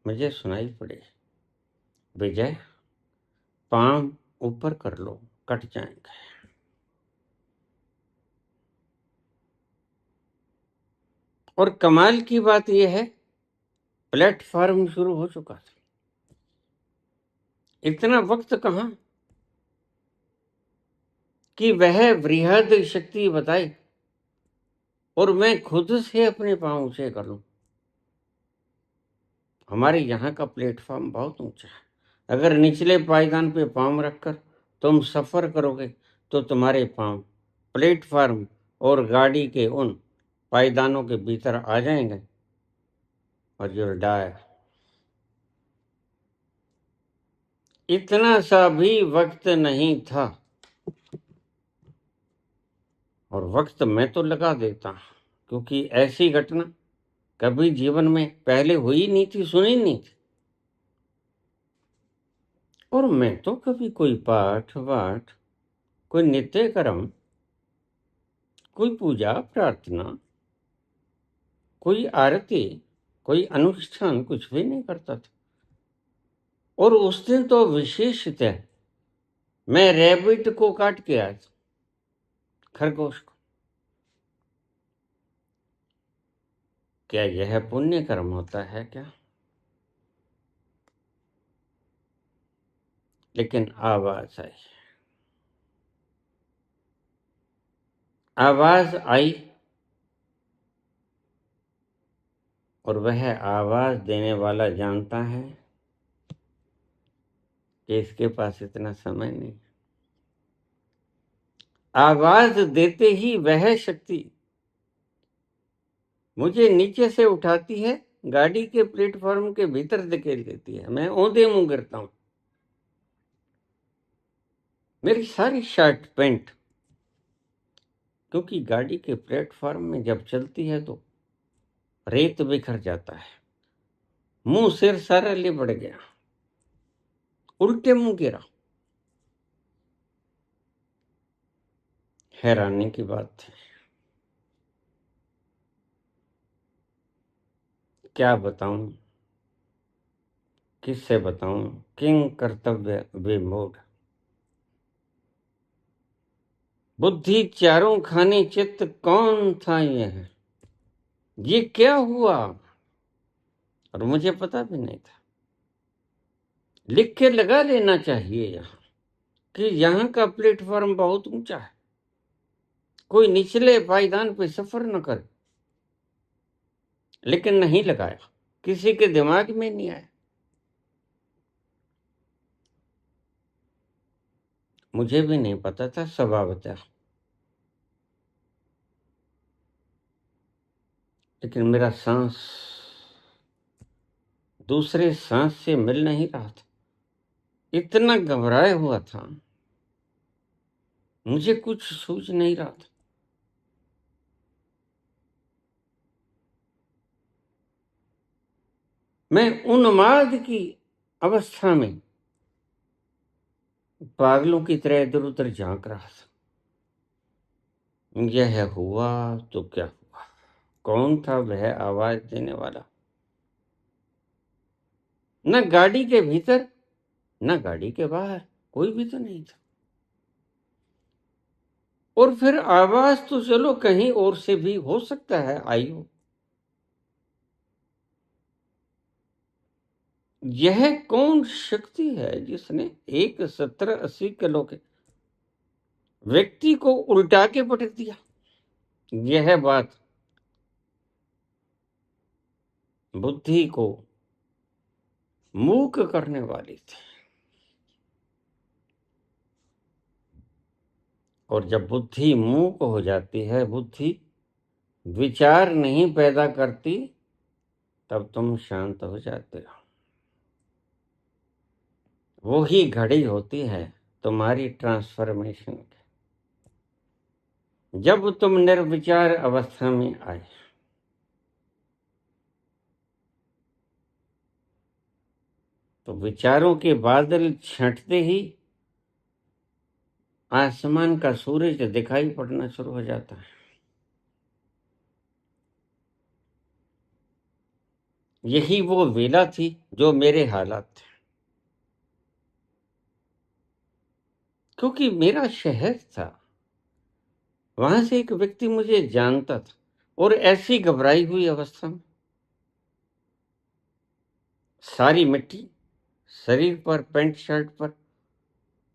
S1: मुझे सुनाई पड़े, विजय पांव ऊपर कर लो, कट जाएंगे। और कमाल की बात यह है, प्लेटफॉर्म शुरू हो चुका था। इतना वक्त कहां कि वह बृहद शक्ति बताए और मैं खुद से अपने पांव ऊंचे कर लूं। हमारे यहाँ का प्लेटफॉर्म बहुत ऊंचा है। अगर निचले पायदान पे पांव रखकर तुम सफर करोगे तो तुम्हारे पांव प्लेटफॉर्म और गाड़ी के उन पायदानों के भीतर आ जाएंगे और यू विल डाई। इतना सा भी वक्त नहीं था, और वक्त मैं तो लगा देता क्योंकि ऐसी घटना कभी जीवन में पहले हुई नहीं थी, सुनी नहीं थी। और मैं तो कभी कोई पाठ वाठ, कोई नित्य कर्म, कोई पूजा प्रार्थना, कोई आरती, कोई अनुष्ठान कुछ भी नहीं करता था। और उस दिन तो विशेषतः मैं रैबिट को काट के आया था, खरगोश को। क्या यह पुण्य कर्म होता है क्या? लेकिन आवाज आई, आवाज आई, और वह आवाज देने वाला जानता है कि इसके पास इतना समय नहीं। आवाज देते ही वह शक्ति मुझे नीचे से उठाती है, गाड़ी के प्लेटफॉर्म के भीतर धकेल देती है। मैं औंधे मुंह गिरता हूं। मेरी सारी शर्ट पैंट, क्योंकि गाड़ी के प्लेटफॉर्म में जब चलती है तो रेत बिखर जाता है। मुंह सिर सारा लिबड़ गया, उल्टे मुंह गिरा। हैरानी की बात थी। क्या बताऊं, किससे बताऊं, किंग कर्तव्य विमूढ़। बुद्धि चारों खाने चित्त कौन था ये क्या हुआ? और मुझे पता भी नहीं था। लिख के लगा लेना चाहिए यहाँ कि यहाँ का प्लेटफॉर्म बहुत ऊंचा है, कोई निचले पायदान पे सफर न करे। लेकिन नहीं लगाया, किसी के दिमाग में नहीं आया। मुझे भी नहीं पता था स्वभावतः। लेकिन मेरा सांस दूसरे सांस से मिल नहीं रहा था, इतना घबराया हुआ था, मुझे कुछ सूझ नहीं रहा था। मैं उन्माद की अवस्था में पागलों की तरह इधर उधर झांक रहा था। यह हुआ तो क्या हुआ? कौन था वह आवाज देने वाला? न गाड़ी के भीतर न गाड़ी के बाहर कोई भी तो नहीं था। और फिर आवाज तो चलो कहीं और से भी हो सकता है आई हो। यह कौन शक्ति है जिसने एक 70-80 किलो के व्यक्ति को उल्टा के पटक दिया? यह बात बुद्धि को मूक करने वाली थी। और जब बुद्धि मूक हो जाती है, बुद्धि विचार नहीं पैदा करती, तब तुम शांत हो जाते हो। वो ही घड़ी होती है तुम्हारी ट्रांसफॉर्मेशन की। जब तुम निर्विचार अवस्था में आए, तो विचारों के बादल छंटते ही आसमान का सूरज दिखाई पड़ना शुरू हो जाता है। यही वो वेला थी जो मेरे हालात थे, क्योंकि मेरा शहर था। वहां से एक व्यक्ति मुझे जानता था, और ऐसी घबराई हुई अवस्था में सारी मिट्टी शरीर पर, पैंट शर्ट पर,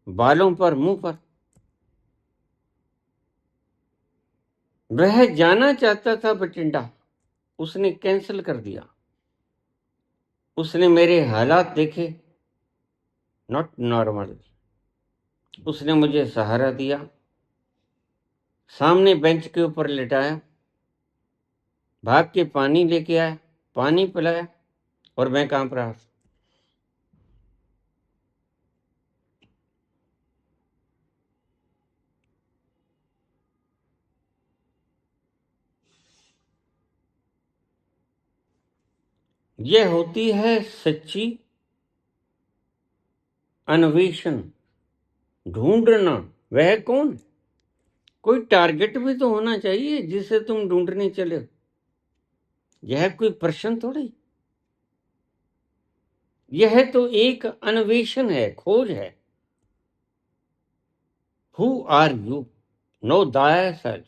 S1: बालों पर, मुंह पर। वह जाना चाहता था बठिंडा, उसने कैंसिल कर दिया। उसने मेरे हालात देखे, नॉट नॉर्मल। उसने मुझे सहारा दिया, सामने बेंच के ऊपर लिटाया, भाग के पानी लेके आया, पानी पिलाया, और मैं कांप रहा था। यह होती है सच्ची अन्वेषण, ढूंढना। वह कौन? कोई टारगेट भी तो होना चाहिए जिसे तुम ढूंढने चले हो। यह कोई प्रश्न थोड़ी, यह तो एक अन्वेषण है, खोज है। Who are you? Know thyself,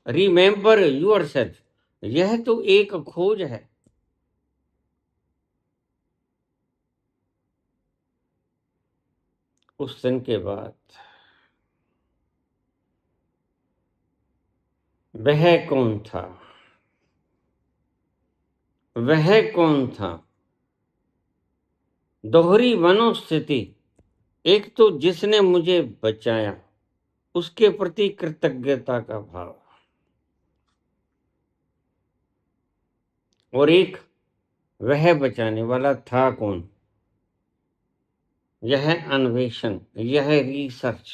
S1: remember yourself. यह तो एक खोज है। उस दिन के बाद वह कौन था? वह कौन था? दोहरी मनोस्थिति। एक तो जिसने मुझे बचाया, उसके प्रति कृतज्ञता का भाव, और एक वह बचाने वाला था कौन? यह अन्वेषण, यह रिसर्च।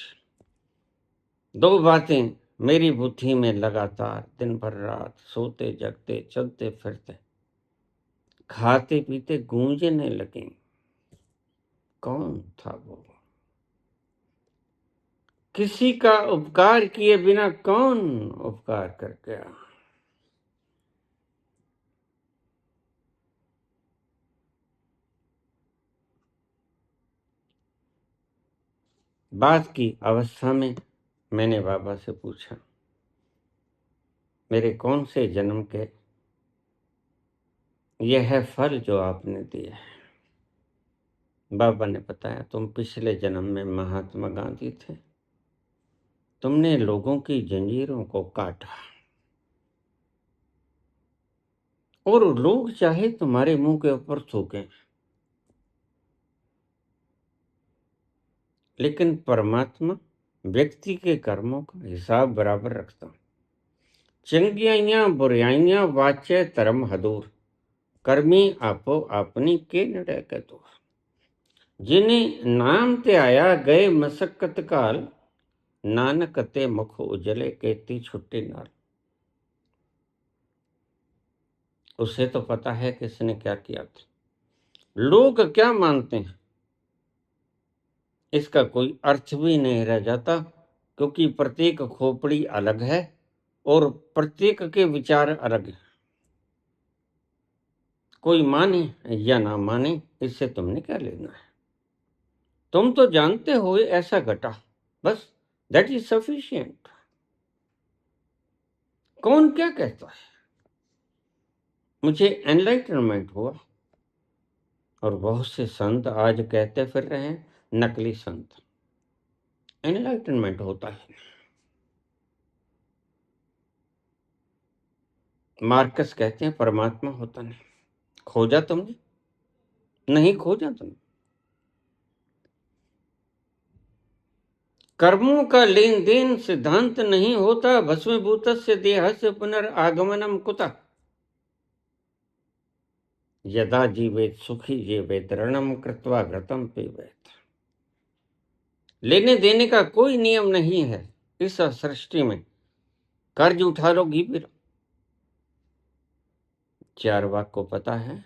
S1: दो बातें मेरी बुद्धि में लगातार दिन भर रात, सोते जगते, चलते फिरते, खाते पीते गूंजने लगे। कौन था वो? किसी का उपकार किए बिना कौन उपकार कर गया? बात की अवस्था में मैंने बाबा से पूछा, मेरे कौन से जन्म के यह फल जो आपने दिए है? बाबा ने बताया, तुम पिछले जन्म में महात्मा गांधी थे। तुमने लोगों की जंजीरों को काटा, और लोग चाहे तुम्हारे मुंह के ऊपर थूकें, लेकिन परमात्मा व्यक्ति के कर्मों का हिसाब बराबर रखता। चंगियाइयां बुराइयां वाच्य धर्म हदूर, कर्मी आपो अपनी के नड़े के दूर। जिन्हें नाम ते आया गए मसक्कत काल, नानक ते मुख उजले केती छुट्टी नाल। उसे तो पता है किसने क्या किया था। लोग क्या मानते हैं इसका कोई अर्थ भी नहीं रह जाता, क्योंकि प्रत्येक खोपड़ी अलग है और प्रत्येक के विचार अलग हैं। कोई माने या ना माने, इससे तुमने क्या लेना है? तुम तो जानते हो ऐसा घटा, बस दैट इज सफिशिएंट। कौन क्या कहता है? मुझे एनलाइटनमेंट हुआ, और बहुत से संत आज कहते फिर रहे हैं नकली संत। एनलाइटनमेंट होता है मार्कस कहते हैं परमात्मा होता नहीं। खोजा तुमने? नहीं खोजा तुमने। कर्मों का लेन देन सिद्धांत नहीं होता। भस्मीभूतस्य देहस्य पुनरागमनम कुतः यदा जीवेत सुखी जीवेत ऋणम कृत्वा घृतम पीवेत। लेने देने का कोई नियम नहीं है इस सृष्टि में। कर्ज उठा लो घी पी लो। चारवाक को पता है?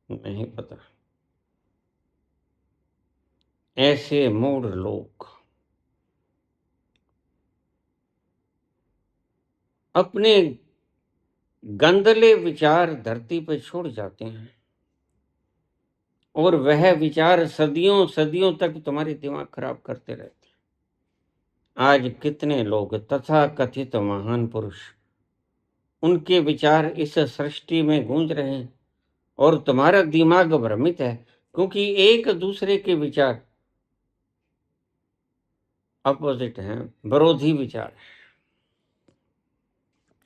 S1: नहीं पता। ऐसे मूढ़ लोग अपने गंदले विचार धरती पर छोड़ जाते हैं और वह विचार सदियों सदियों तक तुम्हारे दिमाग खराब करते रहते हैं। आज कितने लोग तथा कथित महान पुरुष, उनके विचार इस सृष्टि में गूंज रहे हैं और तुम्हारा दिमाग भ्रमित है, क्योंकि एक दूसरे के विचार अपोजिट हैं, विरोधी विचार।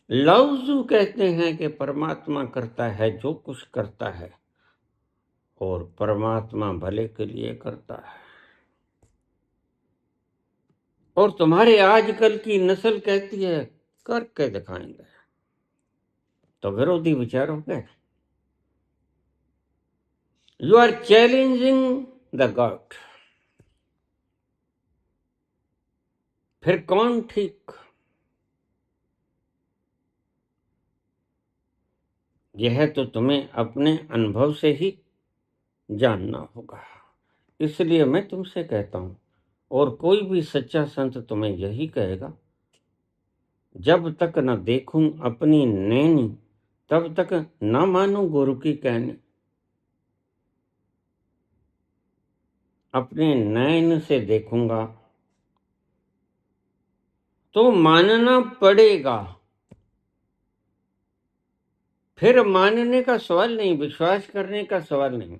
S1: लाओज़ू कहते हैं कि परमात्मा करता है जो कुछ करता है और परमात्मा भले के लिए करता है। और तुम्हारे आजकल की नस्ल कहती है करके दिखाएंगे, तो विरोधी विचार हो गए। You are challenging the God. फिर कौन ठीक? यह तो तुम्हें अपने अनुभव से ही जानना होगा। इसलिए मैं तुमसे कहता हूं, और कोई भी सच्चा संत तुम्हें यही कहेगा, जब तक न देखूं अपनी नैनी तब तक न मानूं गुरु की कहनी। अपने नैन से देखूंगा तो मानना पड़ेगा। फिर मानने का सवाल नहीं, विश्वास करने का सवाल नहीं।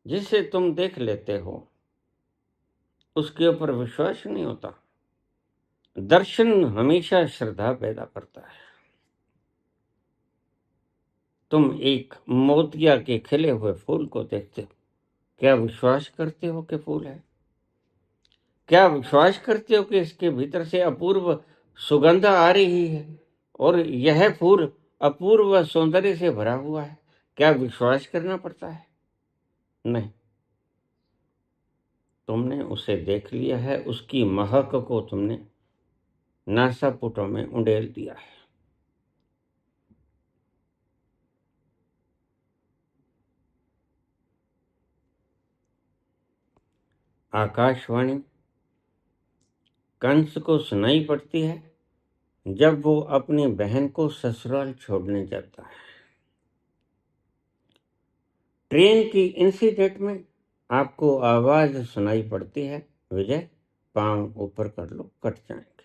S1: जिसे तुम देख लेते हो उसके ऊपर विश्वास नहीं होता। दर्शन हमेशा श्रद्धा पैदा करता है। तुम एक मोतिया के खिले हुए फूल को देखते हो, क्या विश्वास करते हो कि फूल है? क्या विश्वास करते हो कि इसके भीतर से अपूर्व सुगंध आ रही है और यह फूल अपूर्व सौंदर्य से भरा हुआ है? क्या विश्वास करना पड़ता है? नहीं, तुमने उसे देख लिया है, उसकी महक को तुमने नासापुटों में उंडेल दिया है। आकाशवाणी कंस को सुनाई पड़ती है जब वो अपनी बहन को ससुराल छोड़ने जाता है। ट्रेन की इंसिडेंट में आपको आवाज सुनाई पड़ती है, विजय पांव ऊपर कर लो, कट जाएंगे।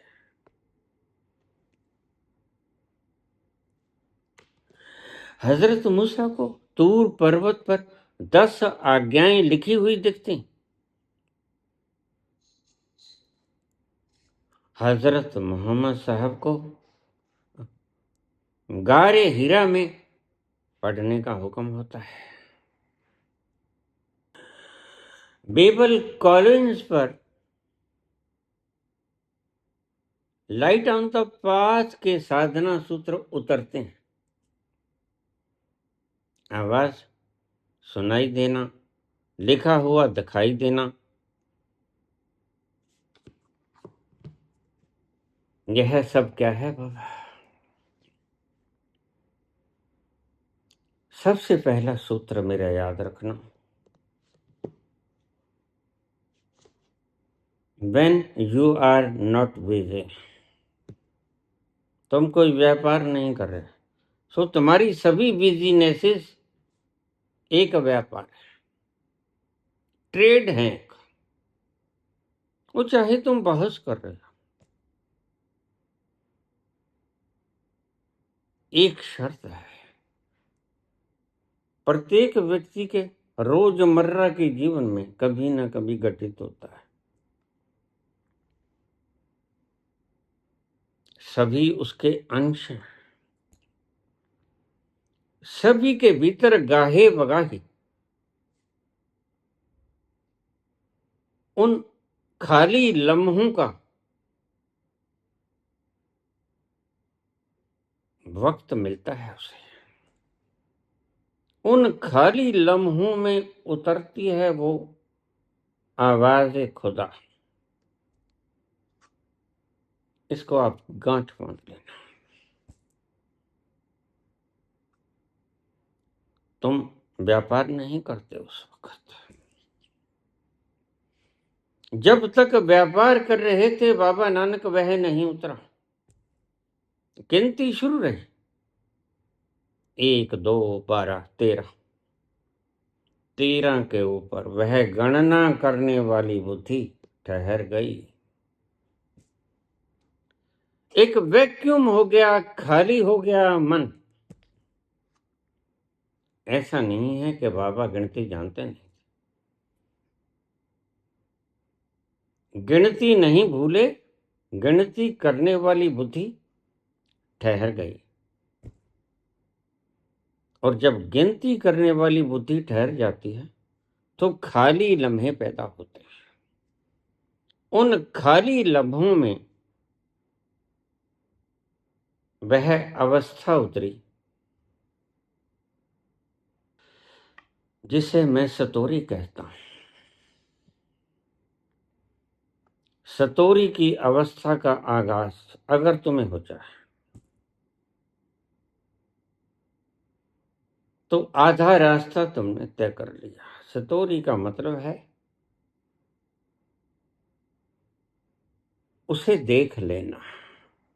S1: हजरत मूसा को तूर पर्वत पर 10 आज्ञाएं लिखी हुई दिखती। हजरत मोहम्मद साहब को गारे हीरा में पढ़ने का हुक्म होता है। बेबल कॉलेज पर लाइट ऑन द पाथ के साधना सूत्र उतरते हैं। आवाज सुनाई देना, लिखा हुआ दिखाई देना, यह सब क्या है बाबा? सबसे पहला सूत्र मेरा याद रखना, when you are not busy, तुम कोई व्यापार नहीं कर रहे, सो तुम्हारी सभी बिजनेसेस एक व्यापार है, ट्रेड है। वो चाहे तुम बहस कर रहे हो, एक शर्त है, प्रत्येक व्यक्ति के रोजमर्रा के जीवन में कभी ना कभी घटित होता है। सभी उसके अंश हैं। सभी के भीतर गाहे बगाहे उन खाली लम्हों का वक्त मिलता है उसे। उन खाली लम्हों में उतरती है वो आवाज खुदा। इसको आप गांठ बांध लेना। तुम व्यापार नहीं करते उस वक्त। जब तक व्यापार कर रहे थे बाबा नानक वह नहीं उतरा। गिनती शुरू रही, 1 2 12 13। 13 के ऊपर वह गणना करने वाली बुद्धि ठहर गई। एक वैक्यूम हो गया, खाली हो गया मन। ऐसा नहीं है कि बाबा गिनती जानते नहीं, गिनती नहीं भूले, गिनती करने वाली बुद्धि ठहर गई। और जब गिनती करने वाली बुद्धि ठहर जाती है तो खाली लम्हे पैदा होते हैं। उन खाली लम्हों में वह अवस्था उतरी जिसे मैं सतोरी कहता हूं। सतोरी की अवस्था का आगाज अगर तुम्हें हो जाए तो आधा रास्ता तुमने तय कर लिया। सतोरी का मतलब है उसे देख लेना,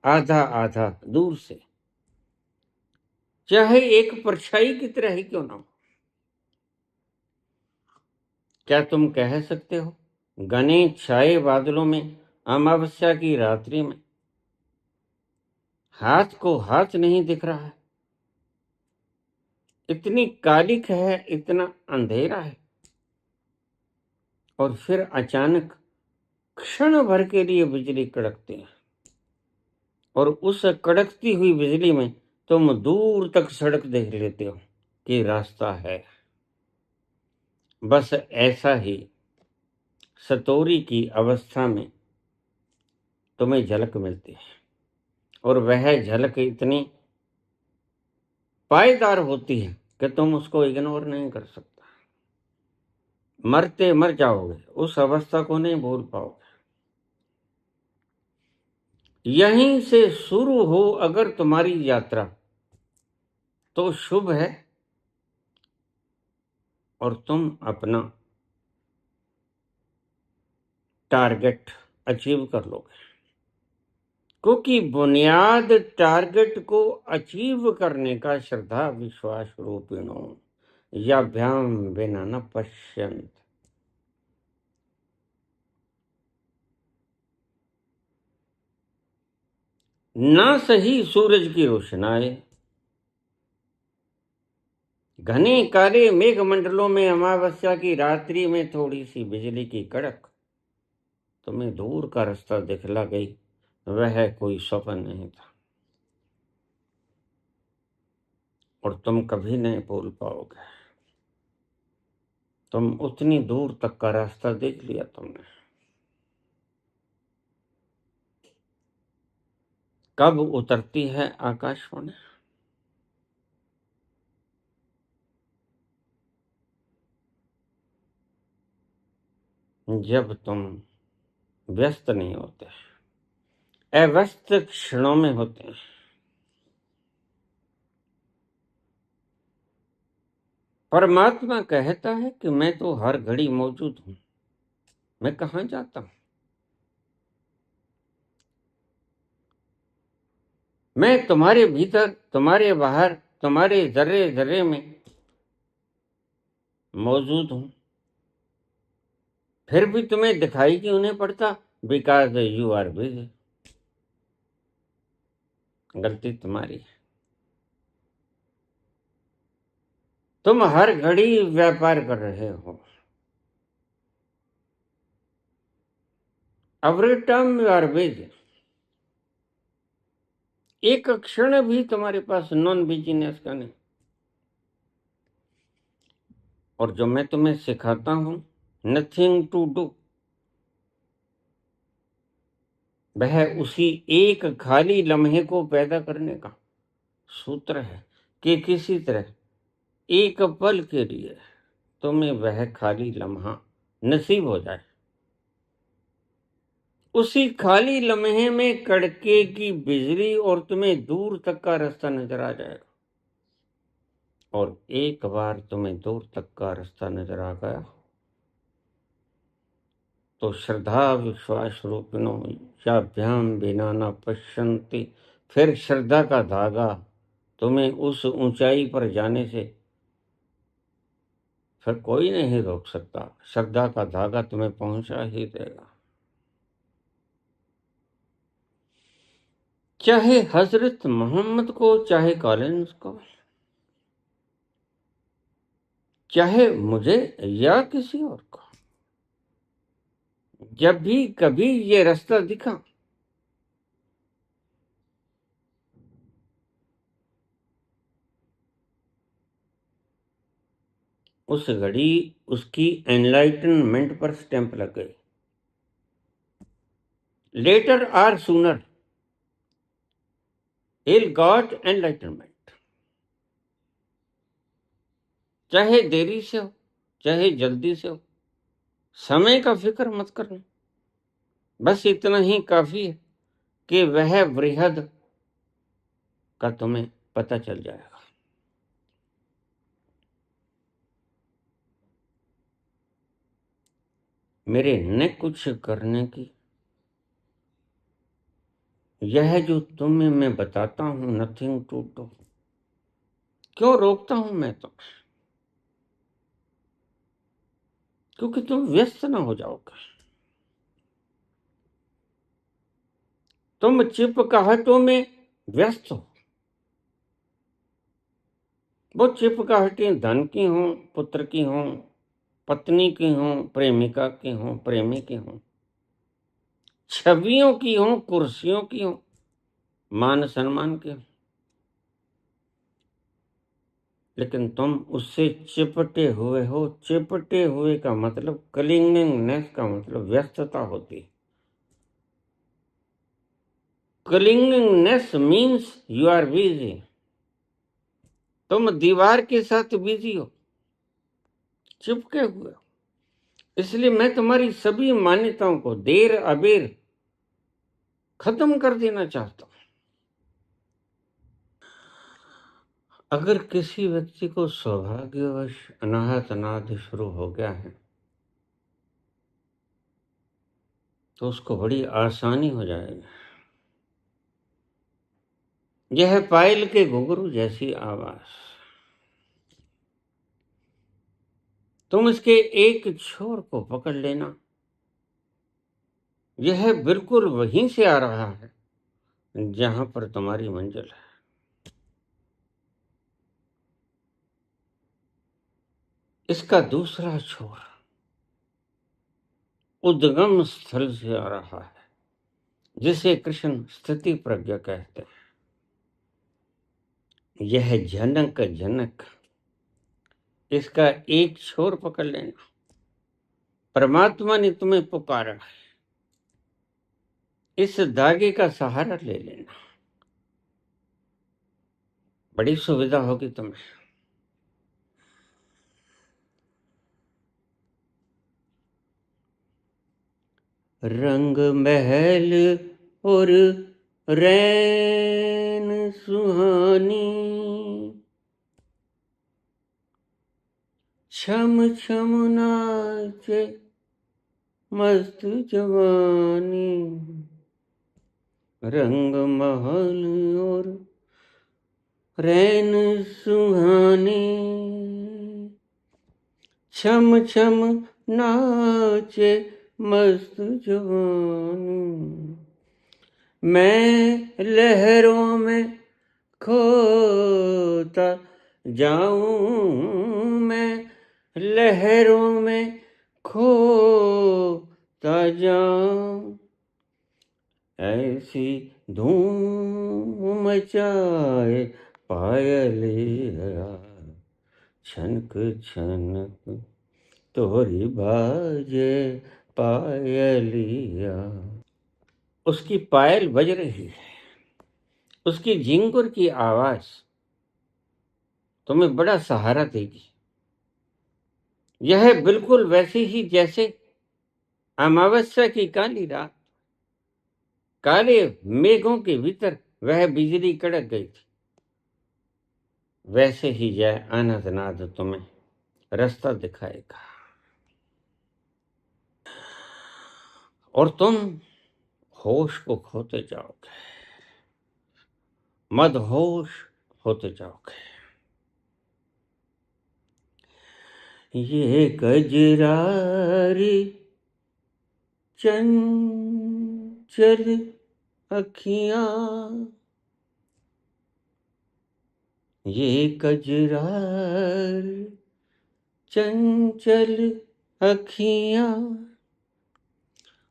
S1: आधा आधा दूर से, चाहे एक परछाई की तरह ही क्यों ना हो। क्या तुम कह सकते हो घने छाए बादलों में अमावस्या की रात्रि में हाथ को हाथ नहीं दिख रहा है, इतनी कालिक है, इतना अंधेरा है, और फिर अचानक क्षण भर के लिए बिजली कड़कती है और उस कड़कती हुई बिजली में तुम दूर तक सड़क देख लेते हो कि रास्ता है। बस ऐसा ही सतोरी की अवस्था में तुम्हें झलक मिलती है, और वह झलक इतनी पायदार होती है कि तुम उसको इग्नोर नहीं कर सकता। मरते मर जाओगे, उस अवस्था को नहीं भूल पाओगे। यहीं से शुरू हो अगर तुम्हारी यात्रा तो शुभ है, और तुम अपना टारगेट अचीव कर लोगे। क्योंकि बुनियाद टारगेट को अचीव करने का श्रद्धा विश्वास रूपिणो याभ्याम बिना न पश्यंत। ना सही सूरज की रोशनाई, घने काले मेघ मंडलों में अमावस्या की रात्रि में थोड़ी सी बिजली की कड़क तुम्हें दूर का रास्ता दिखला गई, वह कोई स्वप्न नहीं था, और तुम कभी नहीं भूल पाओगे। तुम उतनी दूर तक का रास्ता देख लिया तुमने। कब उतरती है आकाशवाणी? जब तुम व्यस्त नहीं होते, अव्यस्त क्षणों में होते हैं। परमात्मा कहता है कि मैं तो हर घड़ी मौजूद हूं, मैं कहां जाता हूं, मैं तुम्हारे भीतर, तुम्हारे बाहर, तुम्हारे जर्रे जर्रे में मौजूद हूं। फिर भी तुम्हें दिखाई क्यों नहीं पड़ता? Because you are busy. गलती तुम्हारी है। तुम हर घड़ी व्यापार कर रहे हो। Every time you are busy. एक क्षण भी तुम्हारे पास नॉन बिजीनेस का नहीं। और जो मैं तुम्हें सिखाता हूं, नथिंग टू डू, वह उसी एक खाली लम्हे को पैदा करने का सूत्र है कि किसी तरह एक पल के लिए तुम्हें वह खाली लम्हा नसीब हो जाए। उसी खाली लम्हे में कड़के की बिजली और तुम्हें दूर तक का रास्ता नजर आ जाएगा। और एक बार तुम्हें दूर तक का रास्ता नजर आ गया तो श्रद्धा विश्वास रूपिणो याभ्याम बिना न पश्यन्ति, फिर श्रद्धा का धागा तुम्हें उस ऊंचाई पर जाने से फिर कोई नहीं रोक सकता। श्रद्धा का धागा तुम्हें पहुंचा ही देगा। चाहे हजरत मोहम्मद को, चाहे कॉलिंस को, चाहे मुझे या किसी और को, जब भी कभी ये रास्ता दिखा उस घड़ी उसकी एनलाइटनमेंट पर स्टैंप लग गई। Later or sooner he'll got enlightenment। चाहे देरी से हो, चाहे जल्दी से हो, समय का फिक्र मत करना। बस इतना ही काफी है कि वह वृहद का तुम्हें पता चल जाएगा। मेरे न कुछ करने की यह जो तुम्हें मैं बताता हूं, नथिंग टू डू, क्यों रोकता हूं मैं तो? क्योंकि तुम व्यस्त ना हो जाओगे। तुम चिपकाहटों में व्यस्त हो। वो चिपकाहटें धन की हों, पुत्र की हों, पत्नी की हों, प्रेमिका की हों, प्रेमी की हों, छवियों की हों, कुर्सियों की हों, मान सम्मान की हों, लेकिन तुम उससे चिपटे हुए हो। चिपटे हुए का मतलब, क्लिंगिंगनेस का मतलब व्यस्तता होती है। क्लिंगिंगनेस मीन्स यू आर बिजी। तुम दीवार के साथ बिजी हो, चिपके हुए हो। इसलिए मैं तुम्हारी सभी मान्यताओं को देर अबेर खत्म कर देना चाहता हूं। अगर किसी व्यक्ति को सौभाग्यवश अनाहत अनादि शुरू हो गया है तो उसको बड़ी आसानी हो जाएगी। यह पायल के घुंघरू जैसी आवाज, तुम इसके एक छोर को पकड़ लेना। यह बिल्कुल वहीं से आ रहा है जहां पर तुम्हारी मंजिल है। इसका दूसरा छोर उद्गम स्थल से आ रहा है, जिसे कृष्ण स्थिति प्रज्ञा कहते हैं। यह जनक जनक, इसका एक छोर पकड़ लेना। परमात्मा ने तुम्हें पुकारा है, इस धागे का सहारा ले लेना। बड़ी सुविधा होगी तुम्हें। रंग महल और रैन सुहानी, छम छम नाचे मस्त जवानी। रंग महल और रैन सुहानी, छम छम नाचे मस्त जवानी। मैं लहरों में खोता जाऊं, मैं लहरों में खोता जाऊं। ऐसी धूम मचाए पायलिया, छनक छनक तोरी बाजे पायलिया। उसकी पायल बज रही है, उसकी झिंगुर की आवाज तुम्हें बड़ा सहारा देगी। यह बिल्कुल वैसे ही जैसे अमावस्या की काली रात काले मेघों के भीतर वह बिजली कड़क गई थी, वैसे ही यह अनहद तुम्हें रास्ता दिखाएगा और तुम होश को खोते जाओगे, मदहोश होते जाओगे। ये कजरारी चंचल अखियां, ये कजरारी चंचल अखियां,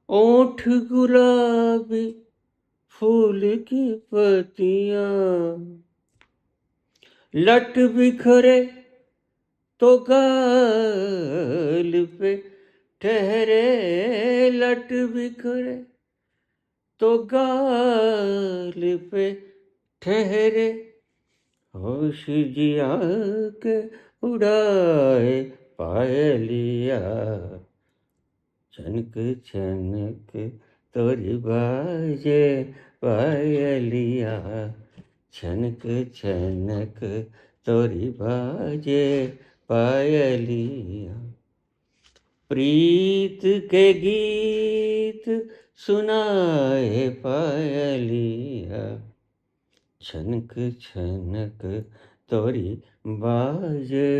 S1: ओठ गुलाबी फूल की पतियां, लट बिखरे तो गाल पे ठहरे, लट बिखरे तो गाल पे ठहरे, होश जिया के उड़ाए पायलिया। छनक छनक तोरी बाजे पायलिया, छनक छनक तोरी बाजे पायलिया। प्रीत के गीत सुनाए पायलिया, छनक छनक तोरी बाजे।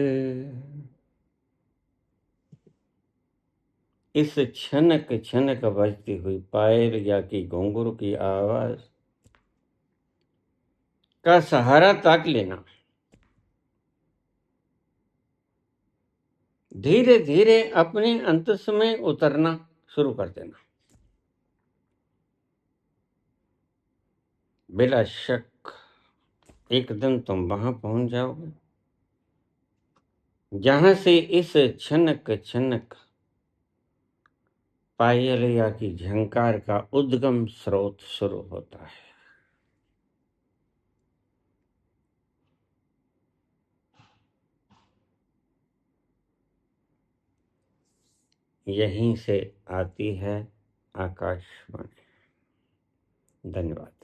S1: इस छनक छनक बजती हुई पायल या की घुंघरू की आवाज का सहारा ताक लेना। धीरे धीरे अपने अंतस में उतरना शुरू कर देना। बिला शक एक दिन तुम वहां पहुंच जाओगे जहां से इस छनक छनक पायलिया की झंकार का उद्गम स्रोत शुरू होता है। यहीं से आती है आकाशवाणी। धन्यवाद।